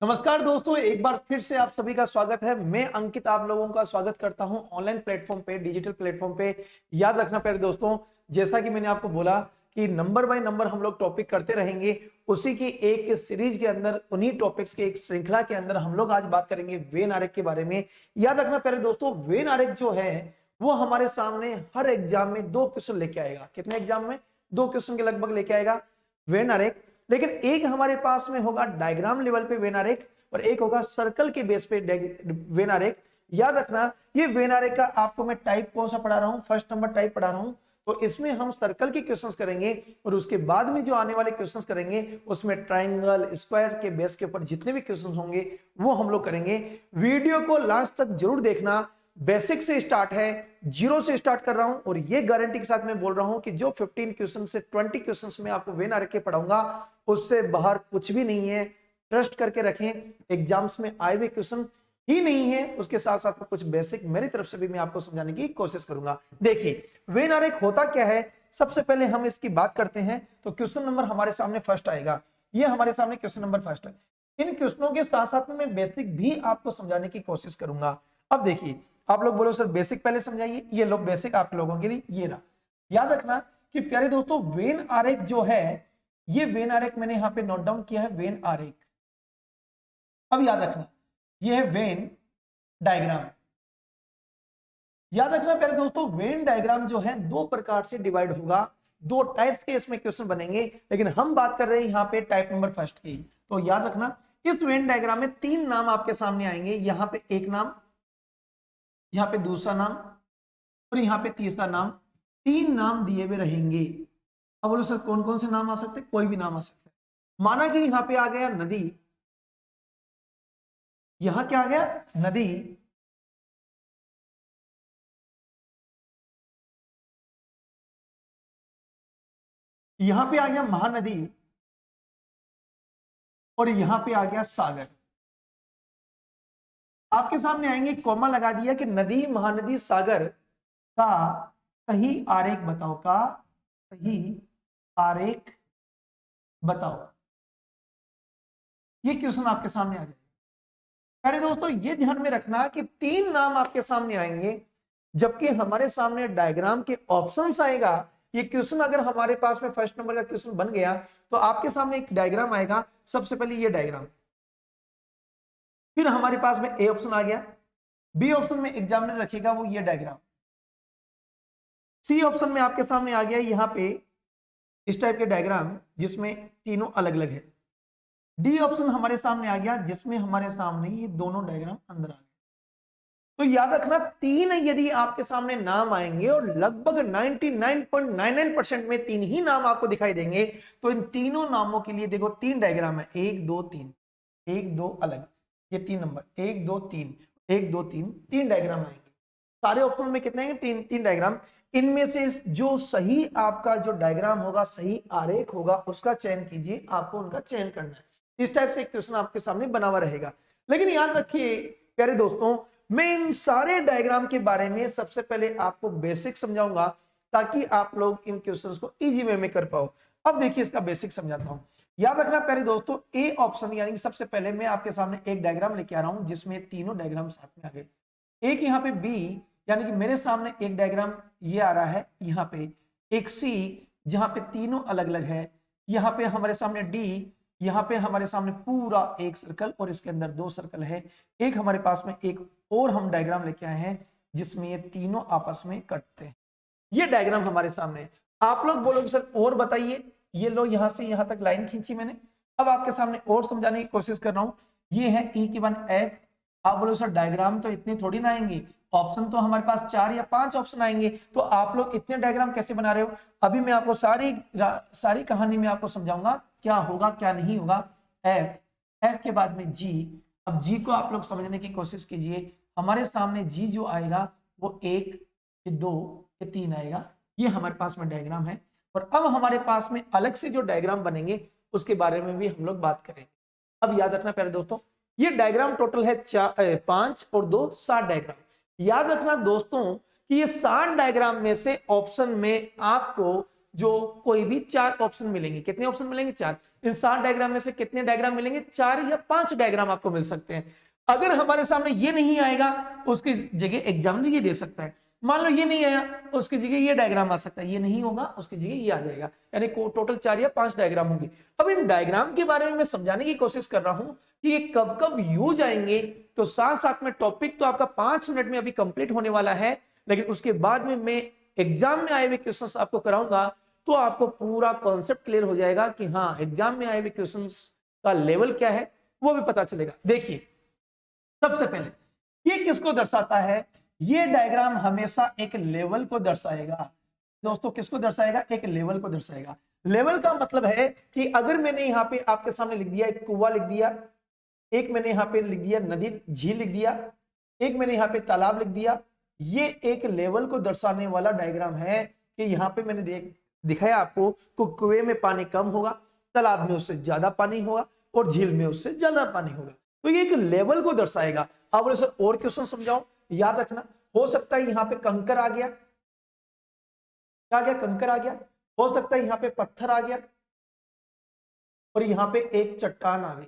नमस्कार दोस्तों, एक बार फिर से आप सभी का स्वागत है। मैं अंकित आप लोगों का स्वागत करता हूं ऑनलाइन प्लेटफॉर्म पे, डिजिटल प्लेटफॉर्म पे। याद रखना प्यारे दोस्तों, जैसा कि मैंने आपको बोला कि नंबर बाय नंबर हम लोग टॉपिक करते रहेंगे। उसी की एक सीरीज के अंदर, उन्हीं टॉपिक्स के एक श्रृंखला के अंदर हम लोग आज बात करेंगे वेन आरेख के बारे में। याद रखना प्यारे दोस्तों, वेन आरेख जो है वो हमारे सामने हर एग्जाम में 2 क्वेश्चन लेके आएगा। कितने एग्जाम में? 2 क्वेश्चन के लगभग लेके आएगा वेन आरेख। लेकिन एक हमारे पास में होगा डायग्राम लेवल पे वेन आरेख और एक होगा सर्कल के बेस पे वेन आरेख। याद रखना, ये वेन आरेख का आपको मैं टाइप कौन सा पढ़ा रहा हूं, फर्स्ट नंबर टाइप पढ़ा रहा हूं। तो इसमें हम सर्कल के क्वेश्चंस करेंगे और उसके बाद में जो आने वाले क्वेश्चंस करेंगे उसमें ट्रायंगल, स्क्वायर के बेस के ऊपर जितने भी क्वेश्चंस होंगे वो हम लोग करेंगे। वीडियो को लास्ट तक जरूर देखना। बेसिक से स्टार्ट है, जीरो से स्टार्ट कर रहा हूं और ये गारंटी के साथ मैं बोल रहा हूं कि जो 15 क्वेश्चन से 20 क्वेश्चन में आपको वेन आरेख के पढ़ाऊंगा उससे बाहर कुछ भी नहीं है। ट्रस्ट करके रखें, एग्जाम्स में आए हुए क्वेश्चन ही नहीं है, उसके साथ साथ कुछ बेसिक मेरी तरफ से भी मैं आपको समझाने की कोशिश करूंगा। देखिए वेन आरेख होता क्या है, सबसे पहले हम इसकी बात करते हैं। तो क्वेश्चन नंबर हमारे सामने फर्स्ट आएगा, ये हमारे सामने क्वेश्चन नंबर फर्स्ट है। इन क्वेश्चनों के साथ साथ में मैं बेसिक भी आपको समझाने की कोशिश करूंगा। अब देखिए, आप लोग बोलो सर बेसिक पहले समझाइए, ये लोग बेसिक आप लोगों के लिए ये रहा। याद रखना कि प्यारे दोस्तों, वेन आरेख जो है, ये वेन आरेख मैंने यहां पे नोट डाउन किया है, वेन आरेख। अब याद रखना, ये है वेन डायग्राम। याद रखना प्यारे दोस्तों, वेन डायग्राम जो है 2 प्रकार से डिवाइड होगा, 2 टाइप्स के इसमें क्वेश्चन बनेंगे, लेकिन हम बात कर रहे हैं यहाँ पे टाइप नंबर फर्स्ट की। तो याद रखना, इस वेन डायग्राम में 3 नाम आपके सामने आएंगे। यहाँ पे एक नाम, यहाँ पे दूसरा नाम और यहाँ पे तीसरा नाम। 3 नाम दिए हुए रहेंगे। अब बोलो सर कौन कौन से नाम आ सकते हैं? कोई भी नाम आ सकता है। माना कि यहाँ पे आ गया नदी, यहां क्या आ गया? नदी। यहां पे आ गया महानदी और यहां पे आ गया सागर। आपके सामने आएंगे, कॉमा लगा दिया कि नदी, महानदी, सागर का सही आरेख बताओ, का सही आरेख बताओ। ये क्वेश्चन आपके सामने आ जाए। अरे दोस्तों, ये ध्यान में रखना कि 3 नाम आपके सामने आएंगे, जबकि हमारे सामने डायग्राम के ऑप्शंस आएगा। ये क्वेश्चन अगर हमारे पास में फर्स्ट नंबर का क्वेश्चन बन गया तो आपके सामने एक डायग्राम आएगा। सबसे पहले ये डायग्राम, फिर हमारे पास में ए ऑप्शन आ गया, बी ऑप्शन में एग्जामिनर रखेगा वो ये डायग्राम, सी ऑप्शन में आपके सामने आ गया यहां पे इस टाइप के डायग्राम जिसमें तीनों अलग अलग है। डी ऑप्शन हमारे सामने आ गया जिसमें हमारे सामने ये दोनों डायग्राम अंदर आ गए। तो याद रखना, 3 यदि आपके सामने नाम आएंगे और लगभग 99.99% में 3 ही नाम आपको दिखाई देंगे, तो इन तीनों नामों के लिए देखो 3 डायग्राम है, 1 2 3, 1 2 अलग, ये 3 नंबर, 1 2 3, 1 2 3, 3 डायग्राम आएंगे। सारे ऑप्शन में कितने हैं? 3 डायग्राम। इनमें से जो सही आपका जो डायग्राम होगा, सही आरेख होगा, उसका चयन कीजिए, आपको उनका चयन करना है। इस टाइप से एक क्वेश्चन आपके सामने बना हुआ रहेगा। लेकिन याद रखिए प्यारे दोस्तों, मैं इन सारे डायग्राम के बारे में सबसे पहले आपको बेसिक समझाऊंगा ताकि आप लोग इन क्वेश्चंस को इजी वे में कर पाओ। अब देखिए इसका बेसिक समझाता हूं। याद रखना प्यारे दोस्तों, ए ऑप्शन यानी कि सबसे पहले मैं आपके सामने एक डायग्राम लेके आ रहा हूं जिसमें तीनों डायग्राम साथ में आ गए। एक यहाँ पे बी, यानी कि मेरे सामने एक डायग्राम ये आ रहा है, यहाँ पे एक सी जहां पे तीनों अलग अलग है, यहाँ पे हमारे सामने डी, यहाँ पे हमारे सामने पूरा एक सर्कल और इसके अंदर 2 सर्कल है। एक हमारे पास में एक और हम डायग्राम लेके आए हैं जिसमें ये तीनों आपस में कटते हैं। ये डायग्राम हमारे सामने। आप लोग बोलोगे सर और बताइए, ये लो यहां से यहां तक लाइन खींची मैंने। अब आपके सामने और समझाने की कोशिश कर रहा हूं। ये है E1F। आप बोलो सर डायग्राम तो इतने थोड़ी ना आएंगे, ऑप्शन तो हमारे पास 4 या 5 ऑप्शन आएंगे, तो आप लोग इतने डायग्राम कैसे बना रहे हो? अभी मैं आपको सारी कहानी में आपको समझाऊंगा क्या होगा क्या नहीं होगा। एफ के बाद में जी। अब जी को आप लोग समझने की कोशिश कीजिए। हमारे सामने जी जो आएगा वो 1, 2, 3 आएगा। ये हमारे पास में डायग्राम है। और अब हमारे पास में अलग से जो डायग्राम बनेंगे उसके बारे में भी हम लोग बात करेंगे। अब याद रखना प्यारे दोस्तों, ये डायग्राम टोटल है 5 और 2 7 डायग्राम। याद रखना दोस्तों कि ये 7 डायग्राम में से ऑप्शन में आपको जो कोई भी 4 ऑप्शन मिलेंगे। कितने ऑप्शन मिलेंगे? 4। इन 7 डायग्राम में से कितने डायग्राम मिलेंगे? 4 या 5 डायग्राम आपको मिल सकते हैं। अगर हमारे सामने ये नहीं आएगा, उसकी जगह एग्जामिनर ये दे सकता है। मान लो ये नहीं आया, उसकी जगह ये डायग्राम आ सकता है, ये नहीं होगा उसकी जगह ये आ जाएगा, यानी टोटल 4 या 5 डायग्राम होंगे। अब इन डायग्राम के बारे में मैं समझाने की कोशिश कर रहा हूं कि ये कब कब यूज आएंगे। तो साथ साथ में टॉपिक तो आपका 5 मिनट में अभी कंप्लीट होने वाला है, लेकिन उसके बाद में मैं एग्जाम में आए हुए क्वेश्चंस आपको कराऊंगा, तो आपको पूरा कॉन्सेप्ट क्लियर हो जाएगा कि हाँ एग्जाम में आए हुए क्वेश्चंस का लेवल क्या है वो भी पता चलेगा। देखिए सबसे पहले ये किसको दर्शाता है? ये डायग्राम हमेशा एक लेवल को दर्शाएगा दोस्तों। किसको दर्शाएगा? एक लेवल को दर्शाएगा। लेवल का मतलब है कि अगर मैंने यहाँ पे आपके सामने लिख दिया एक कुआं लिख दिया, एक मैंने यहाँ पे लिख दिया नदी झील लिख दिया, एक मैंने यहाँ पे तालाब लिख दिया, ये एक लेवल को दर्शाने वाला डायग्राम है कि यहाँ पे मैंने दिखाया आपको कुएं में पानी कम होगा, तालाब में उससे ज्यादा पानी होगा और झील में उससे ज्यादा पानी होगा। तो ये एक लेवल को दर्शाएगा। अब सर और क्वेश्चन समझाओ, याद रखना। हो सकता है यहाँ पे कंकर आ गया, क्या आ गया? कंकर आ गया। हो सकता है यहाँ पे पत्थर आ गया और यहाँ पे एक चट्टान आ गई।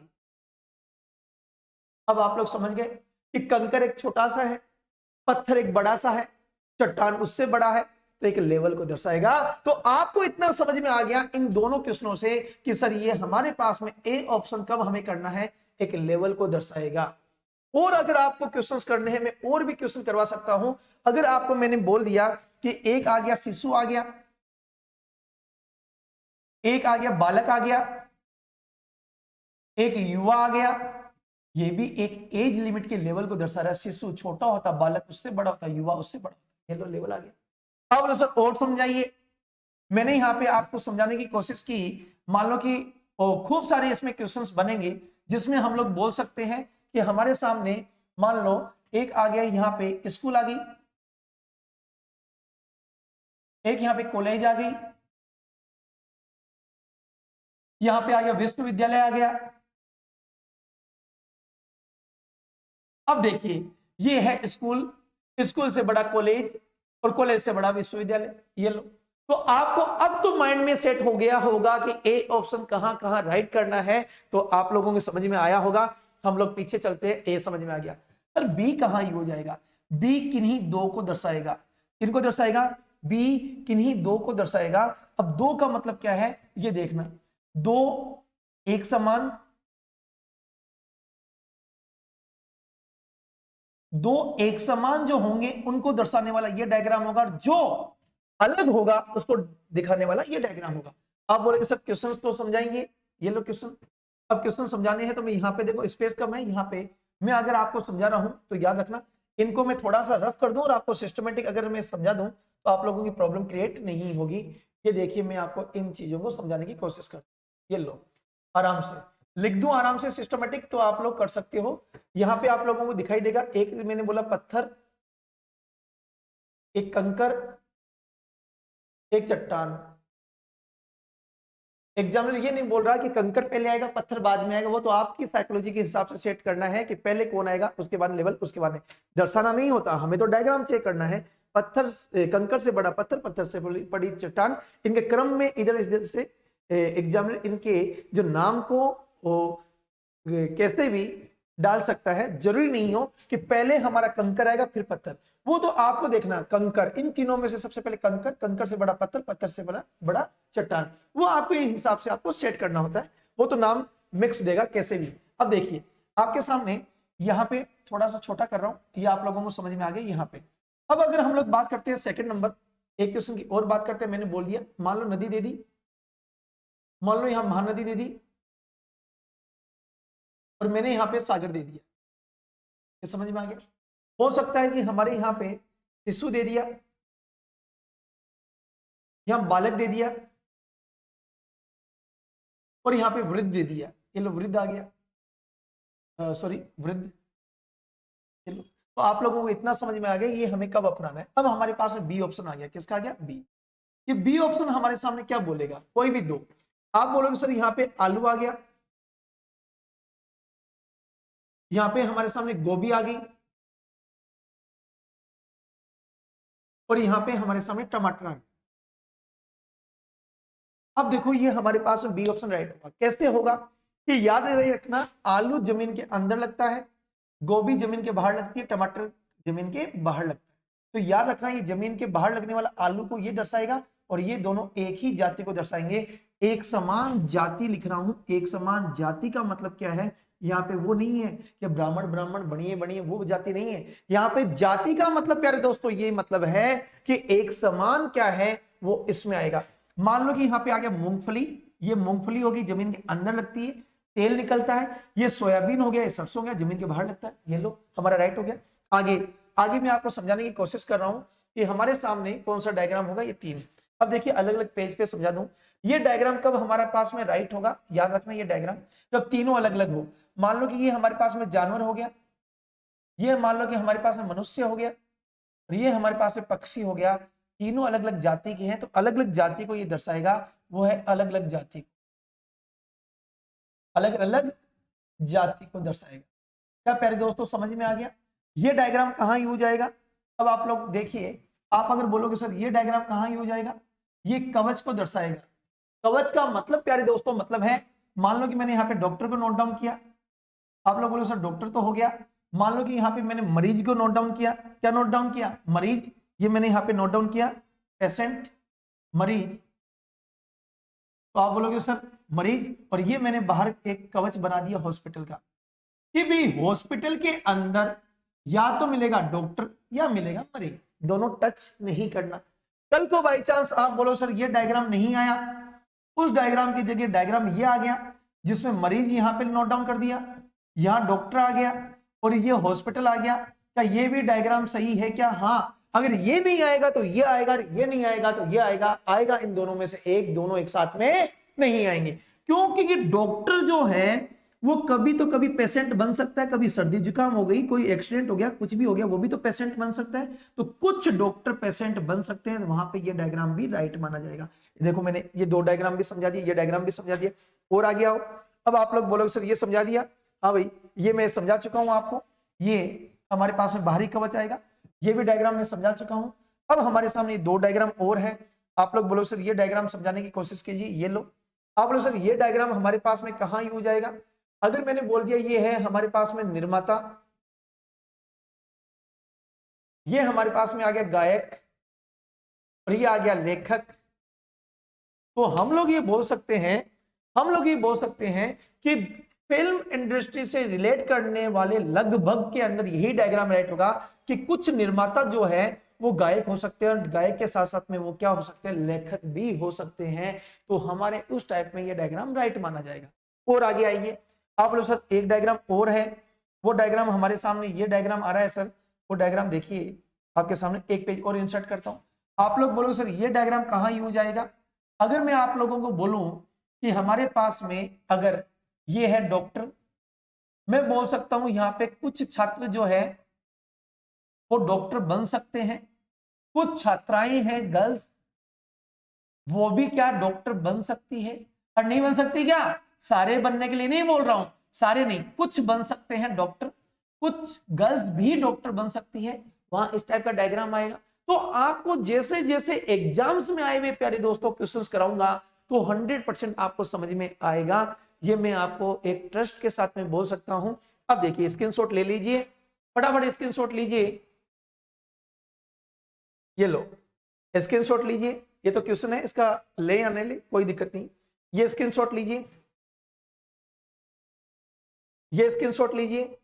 अब आप लोग समझ गए कि कंकर एक छोटा सा है, पत्थर एक बड़ा सा है, चट्टान उससे बड़ा है, तो एक लेवल को दर्शाएगा। तो आपको इतना समझ में आ गया इन दोनों क्वेश्चनों से कि सर ये हमारे पास में ए ऑप्शन कब हमें करना है, एक लेवल को दर्शाएगा। और अगर आपको क्वेश्चंस करने हैं, मैं और भी क्वेश्चन करवा सकता हूं। अगर आपको मैंने बोल दिया कि एक आ गया शिशु आ गया, एक आ गया बालक आ गया, एक युवा आ गया, ये भी एक एज लिमिट के लेवल को दर्शा रहा है। शिशु छोटा होता, बालक उससे बड़ा होता, युवा उससे बड़ा होता, ये लो लेवल आ गया। अब सर और समझाइए। मैंने यहाँ पे आपको समझाने की कोशिश की। मान लो कि खूब सारे इसमें क्वेश्चंस बनेंगे जिसमें हम लोग बोल सकते हैं कि हमारे सामने मान लो एक आ गया यहाँ पे स्कूल आ गई, एक यहाँ पे कॉलेज आ गई, यहाँ पे आ गया विश्वविद्यालय आ गया। अब देखिए ये है स्कूल, स्कूल से बड़ा कॉलेज और कॉलेज से बड़ा विश्वविद्यालय, ये लो। तो आपको अब तो माइंड में सेट हो गया होगा कि ए ऑप्शन कहां कहां राइट करना है। तो आप लोगों को समझ में आया होगा। हम लोग पीछे चलते हैं, ए समझ में आ गया। सर बी कहां हो जाएगा? बी किन्हीं दो को दर्शाएगा। किनको दर्शाएगा? बी किन्हीं दो को दर्शाएगा। अब दो का मतलब क्या है ये देखना, दो एक समान, दो एक समान जो होंगे उनको दर्शाने वाला ये डायग्राम होगा, जो अलग होगा उसको दिखाने वाला ये डायग्राम होगा। आप बोलेंगे सर क्वेश्चन तो समझाएंगे, ये लो क्वेश्चन। अब क्वेश्चन समझाने हैं तो मैं यहाँ पे देखो स्पेस कम है, यहाँ पे मैं अगर आपको समझा रहा हूं तो याद रखना इनको मैं थोड़ा सा रफ कर दूं और आपको सिस्टमेटिक अगर मैं समझा दूं तो आप लोगों की प्रॉब्लम क्रिएट नहीं होगी। ये देखिए मैं आपको इन चीजों को समझाने की कोशिश करता हूं, ये लो आराम से लिख दूं आराम से सिस्टमेटिक, तो आप लोग कर सकते हो। यहां पे आप लोगों को दिखाई देगा एक मैंने बोला पत्थर, एक कंकर, एक चट्टान। एग्जामिनर ये नहीं बोल रहा कि कंकर पहले आएगा पत्थर बाद में आएगा, वो तो आपकी साइकोलॉजी के हिसाब से सेट करना है कि पहले कौन आएगा उसके बाद लेवल उसके बाद नहीं। दर्शाना नहीं होता, हमें तो डायग्राम चेक करना है। पत्थर कंकर से बड़ा पत्थर, पत्थर से बड़ी चट्टान, इनके क्रम में इधर इधर से एग्जामिनर इनके जो नाम को कैसे भी डाल सकता है। जरूरी नहीं हो कि पहले हमारा कंकर आएगा फिर पत्थर, वो तो आपको देखना। कंकर इन तीनों में से सबसे पहले कंकर, कंकर से बड़ा पत्थर, पत्थर से बड़ा बड़ा चट्टान, वो आपके हिसाब से आपको सेट करना होता है। वो तो नाम मिक्स देगा कैसे भी। अब देखिए आपके सामने यहाँ पे थोड़ा सा छोटा कर रहा हूं, ये आप लोगों को समझ में आ गया यहाँ पे। अब अगर हम लोग बात करते हैं सेकंड नंबर एक क्वेश्चन की और बात करते हैं, मैंने बोल दिया मान लो नदी दे दी, मान लो यहां महानदी दे दी और मैंने यहां पे सागर दे दिया, ये समझ में आ गया। हो सकता है कि हमारे यहां पे शिशु दे दिया, यहां बालक दे दिया और यहां पे वृद्ध दे दिया, ये लो वृद्ध आ गया, सॉरी वृद्ध, ये लो। तो आप लोगों को इतना समझ में आ गया ये हमें कब अपनाना है। अब हमारे पास में बी ऑप्शन आ गया, किसका आ गया? बी। ये बी ऑप्शन हमारे सामने क्या बोलेगा? कोई भी दो। आप बोलोगे सर यहाँ पे आलू आ गया, यहां पे हमारे सामने गोभी आ गई और यहां पे हमारे सामने टमाटर आ गया। अब देखो ये हमारे पास बी ऑप्शन राइट होगा। कैसे होगा कि याद रखना, आलू जमीन के अंदर लगता है, गोभी जमीन के बाहर लगती है, टमाटर जमीन के बाहर लगता है। तो याद रखना ये जमीन के बाहर लगने वाला आलू को ये दर्शाएगा और ये दोनों एक ही जाति को दर्शाएंगे। एक समान जाति लिख रहा हूं, एक समान जाति का मतलब क्या है, यहाँ पे वो नहीं है कि ब्राह्मण ब्राह्मण बनिए बनिए, वो जाति नहीं है। यहाँ पे जाति का मतलब प्यारे दोस्तों ये मतलब है कि एक समान क्या है वो इसमें आएगा। मान लो कि यहाँ पे आ गया मूंगफली, ये मूंगफली होगी जमीन के अंदर लगती है, तेल निकलता है। ये सोयाबीन हो गया, ये सरसों हो गया, जमीन के बाहर लगता है। ये लो हमारा राइट हो गया। आगे आगे मैं आपको समझाने की कोशिश कर रहा हूं कि हमारे सामने कौन सा डायग्राम होगा, ये तीन। अब देखिए अलग अलग पेज पे समझा दूं। ये डायग्राम कब हमारे पास में राइट होगा, याद रखना ये डायग्राम जब तीनों अलग अलग हो। मान लो कि ये हमारे पास में जानवर हो गया, ये मान लो कि हमारे पास में मनुष्य हो गया, और ये हमारे पास में पक्षी हो गया। तीनों अलग अलग जाति के हैं, तो अलग अलग जाति को ये दर्शाएगा, वो है अलग अलग जाति, अलग अलग जाति को दर्शाएगा। क्या प्यारे दोस्तों समझ में आ गया? ये डायग्राम कहाँ यूज आएगा? अब आप लोग देखिए, आप अगर बोलोगे सर ये डायग्राम कहाँ यूज आएगा, ये कवच को दर्शाएगा। कवच का मतलब प्यारे दोस्तों मतलब है, मान लो कि मैंने यहाँ पे डॉक्टर को नोट डाउन किया, आप लोग बोलो सर डॉक्टर तो हो गया। मान लो कि यहाँ पे मैंने मरीज को नोट डाउन किया, क्या नोट डाउन किया, मरीज। ये मैंने यहाँ पे नोट डाउन किया पेशेंट, मरीज, तो आप बोलोगे सर मरीज। और ये मैंने बाहर एक कवच बना दिया हॉस्पिटल का, कि भी हॉस्पिटल के अंदर या तो मिलेगा डॉक्टर या मिलेगा मरीज, दोनों टच नहीं करना। कल को बाई चांस आप बोलो सर ये डायग्राम नहीं आया, उस डायग्राम की जगह डायग्राम ये आ गया जिसमें मरीज यहां पे नोट डाउन कर दिया, यहां डॉक्टर आ गया और ये हॉस्पिटल आ गया, क्या ये भी डायग्राम सही है क्या? हाँ, अगर ये नहीं आएगा तो ये आएगा, ये नहीं आएगा तो ये आएगा, आएगा इन दोनों में से एक, दोनों एक साथ में नहीं आएंगे। क्योंकि डॉक्टर जो है वो कभी तो कभी पेशेंट बन सकता है, कभी सर्दी जुकाम हो गई, कोई एक्सीडेंट हो गया, कुछ भी हो गया, वो भी तो पेशेंट बन सकता है। तो कुछ डॉक्टर पेशेंट बन सकते हैं, वहां पे ये डायग्राम भी राइट माना जाएगा। देखो मैंने ये दो डायग्राम भी समझा दिया, ये डायग्राम भी समझा दिया, और आ गया हो। अब आप लोग बोलोगे सर ये समझा दिया, हाँ भाई ये मैं समझा चुका हूं आपको, ये हमारे पास में बाहरी कवच आएगा, ये भी डायग्राम में समझा चुका हूं। अब हमारे सामने दो डायग्राम और है, आप लोग बोलो सर ये डायग्राम समझाने की कोशिश कीजिए। ये लो, आप बोलो सर ये डायग्राम हमारे पास में कहां यूज आएगा? अगर मैंने बोल दिया ये है हमारे पास में निर्माता, ये हमारे पास में आ गया गायक, और ये आ गया लेखक, तो हम लोग ये बोल सकते हैं, हम लोग ये बोल सकते हैं कि फिल्म इंडस्ट्री से रिलेट करने वाले लगभग के अंदर यही डायग्राम राइट होगा कि कुछ निर्माता जो है वो गायक हो सकते हैं, और गायक के साथ साथ में वो क्या हो सकते हैं, लेखक भी हो सकते हैं। तो हमारे उस टाइप में ये डायग्राम राइट माना जाएगा। और आगे आइए, आप लोग सर एक डायग्राम और है, वो डायग्राम हमारे सामने ये डायग्राम आ रहा है सर, वो डायग्राम देखिए आपके सामने, एक पेज और इंसर्ट करता हूं। आप लोग बोलो सर ये डायग्राम कहां यूज आएगा? अगर मैं आप लोगों को बोलूं कि हमारे पास में अगर ये है डॉक्टर, मैं बोल सकता हूं यहां पे कुछ छात्र जो है वो डॉक्टर बन सकते हैं, कुछ छात्राएं हैं गर्ल्स, वो भी क्या डॉक्टर बन सकती है, और नहीं बन सकती क्या? सारे बनने के लिए नहीं बोल रहा हूं, सारे नहीं, कुछ बन सकते हैं डॉक्टर, कुछ गर्ल्स भी डॉक्टर बन सकती है, वहां इस टाइप का डायग्राम आएगा। तो आपको जैसे जैसे एग्जाम्स में आए हुए प्यारे दोस्तों क्वेश्चंस कराऊंगा तो 100% आपको समझ में आएगा, ये मैं आपको एक ट्रस्ट के साथ में बोल सकता हूं। अब देखिए स्क्रीनशॉट ले लीजिए, फटाफट स्क्रीनशॉट लीजिए, ये लो स्क्रीनशॉट लीजिए, ये तो क्वेश्चन है, इसका ले या नहीं ले कोई दिक्कत नहीं, ये स्क्रीनशॉट लीजिए, ये स्क्रीनशॉट लीजिए,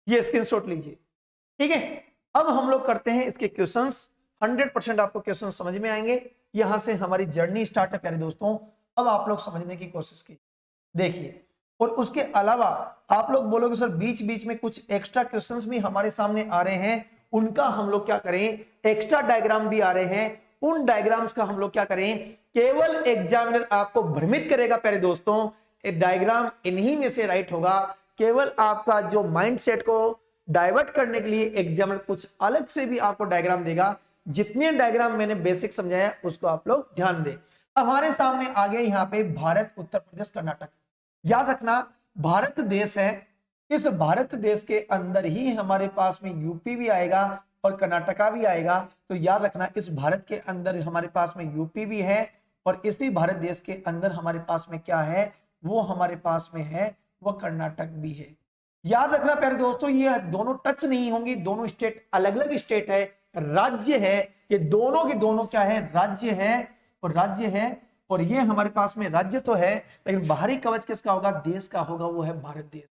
ये स्क्रीनशॉट लीजिए, ठीक है। अब हम लोग करते हैं इसके क्वेश्चंस, 100% आपको क्वेश्चन समझ में आएंगे। यहां से हमारी जर्नी स्टार्ट है प्यारे दोस्तों। अब आप लोग समझने की कोशिश कीजिए, देखिए, और उसके अलावा आप लोग बोलोगे सर बीच बीच में कुछ एक्स्ट्रा क्वेश्चंस भी हमारे सामने आ रहे हैं, उनका हम लोग क्या करें, एक्स्ट्रा डायग्राम भी आ रहे हैं, उन डायग्राम्स का हम लोग क्या करें, केवल एग्जामिनर आपको भ्रमित करेगा प्यारे दोस्तों, डायग्राम इन्हीं में से राइट होगा, केवल आपका जो माइंडसेट को डाइवर्ट करने के लिए एग्जामिनर कुछ अलग से भी आपको डायग्राम देगा। जितने डायग्राम मैंने बेसिक समझाया उसको आप लोग ध्यान दें। हमारे सामने आ गया यहाँ पे भारत, उत्तर प्रदेश, कर्नाटक। याद रखना भारत देश है, इस भारत देश के अंदर ही हमारे पास में यूपी भी आएगा, और कर्नाटका भी आएगा। तो याद रखना इस भारत के अंदर हमारे पास में यूपी भी है और इसी भारत देश के अंदर हमारे पास में क्या है, वो हमारे पास में है वो कर्नाटक भी है। याद रखना प्यारे दोस्तों, ये दोनों टच नहीं होंगे, दोनों स्टेट अलग अलग स्टेट है, राज्य है, ये दोनों के दोनों क्या है, राज्य है और राज्य है। और ये हमारे पास में राज्य तो है लेकिन बाहरी कवच किसका होगा, देश का होगा, वो है भारत देश।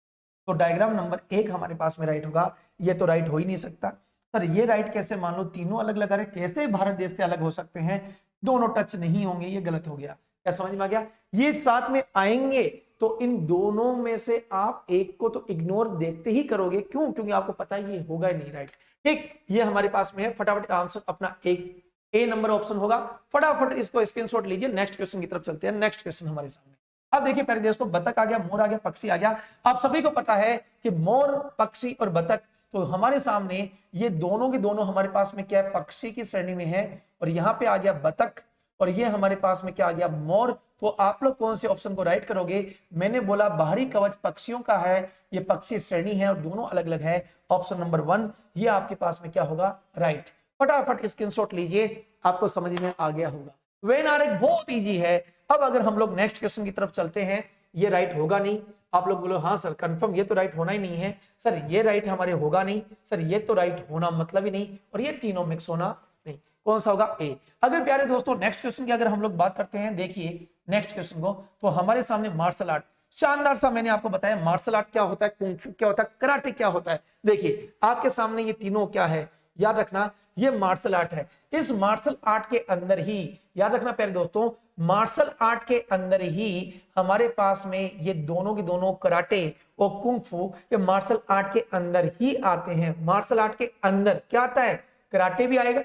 तो डायग्राम नंबर 1 हमारे पास में राइट होगा। ये तो राइट हो ही नहीं सकता सर, ये राइट कैसे, मान लो तीनों अलग लगा रहे, कैसे भारत देश से अलग हो सकते हैं, दोनों टच नहीं होंगे, ये गलत हो गया। क्या समझ में आ गया, ये साथ में आएंगे तो इन दोनों में से आप एक को तो इग्नोर देखते ही करोगे, क्यों, क्योंकि आपको पता है ये होगा नहीं राइट। ठीक, ये हमारे पास में है, फटाफट आंसर अपना एक ए नंबर ऑप्शन होगा। फटाफट इसको स्क्रीनशॉट लीजिए, नेक्स्ट क्वेश्चन की तरफ चलते हैं। नेक्स्ट क्वेश्चन हमारे सामने, अब देखिए प्यारे दोस्तों, बतख आ गया, मोर आ गया, पक्षी आ गया। आप सभी को पता है कि मोर, पक्षी और बतख, तो हमारे सामने ये दोनों के दोनों हमारे पास में क्या है, पक्षी की श्रेणी में है, और यहाँ पे आ गया बतख और ये हमारे पास में क्या आ गया, मोर। तो आप लोग कौन से ऑप्शन को राइट करोगे, मैंने बोला बाहरी कवच पक्षियों का है, ये पक्षी श्रेणी है और दोनों अलग अलग है, ऑप्शन नंबर 1 ये आपके पास में क्या होगा, राइट। फटाफट स्क्रीनशॉट लीजिए, आपको समझ में आ गया होगा। वेन आरेख बहुत इजी है। अब अगर हम लोग नेक्स्ट क्वेश्चन की तरफ चलते हैं, ये राइट होगा नहीं, आप लोग बोलो हाँ सर कंफर्म ये तो राइट होना ही नहीं है, सर ये राइट हमारे होगा नहीं, सर ये तो राइट होना मतलब ही नहीं, और ये तीनों मिक्स होना नहीं, कौन सा होगा, ए। अगर प्यारे दोस्तों नेक्स्ट क्वेश्चन की अगर हम लोग बात करते हैं, देखिए नेक्स्ट क्वेश्चन को, तो हमारे सामने मार्शल आर्ट, शानदार सा मैंने आपको बताया मार्शल आर्ट क्या होता है, कुंग फू क्या होता है, कराटे क्या होता है। देखिए आपके सामने ये तीनों क्या है, याद रखना ये मार्शल आर्ट है। इस मार्शल आर्ट के अंदर ही, याद रखना प्यारे दोस्तों, मार्शल आर्ट के अंदर ही हमारे पास में ये दोनों के दोनों कराटे और कुंग फू, ये मार्शल आर्ट के अंदर ही आते हैं। मार्शल आर्ट के अंदर क्या आता है, कराटे भी आएगा,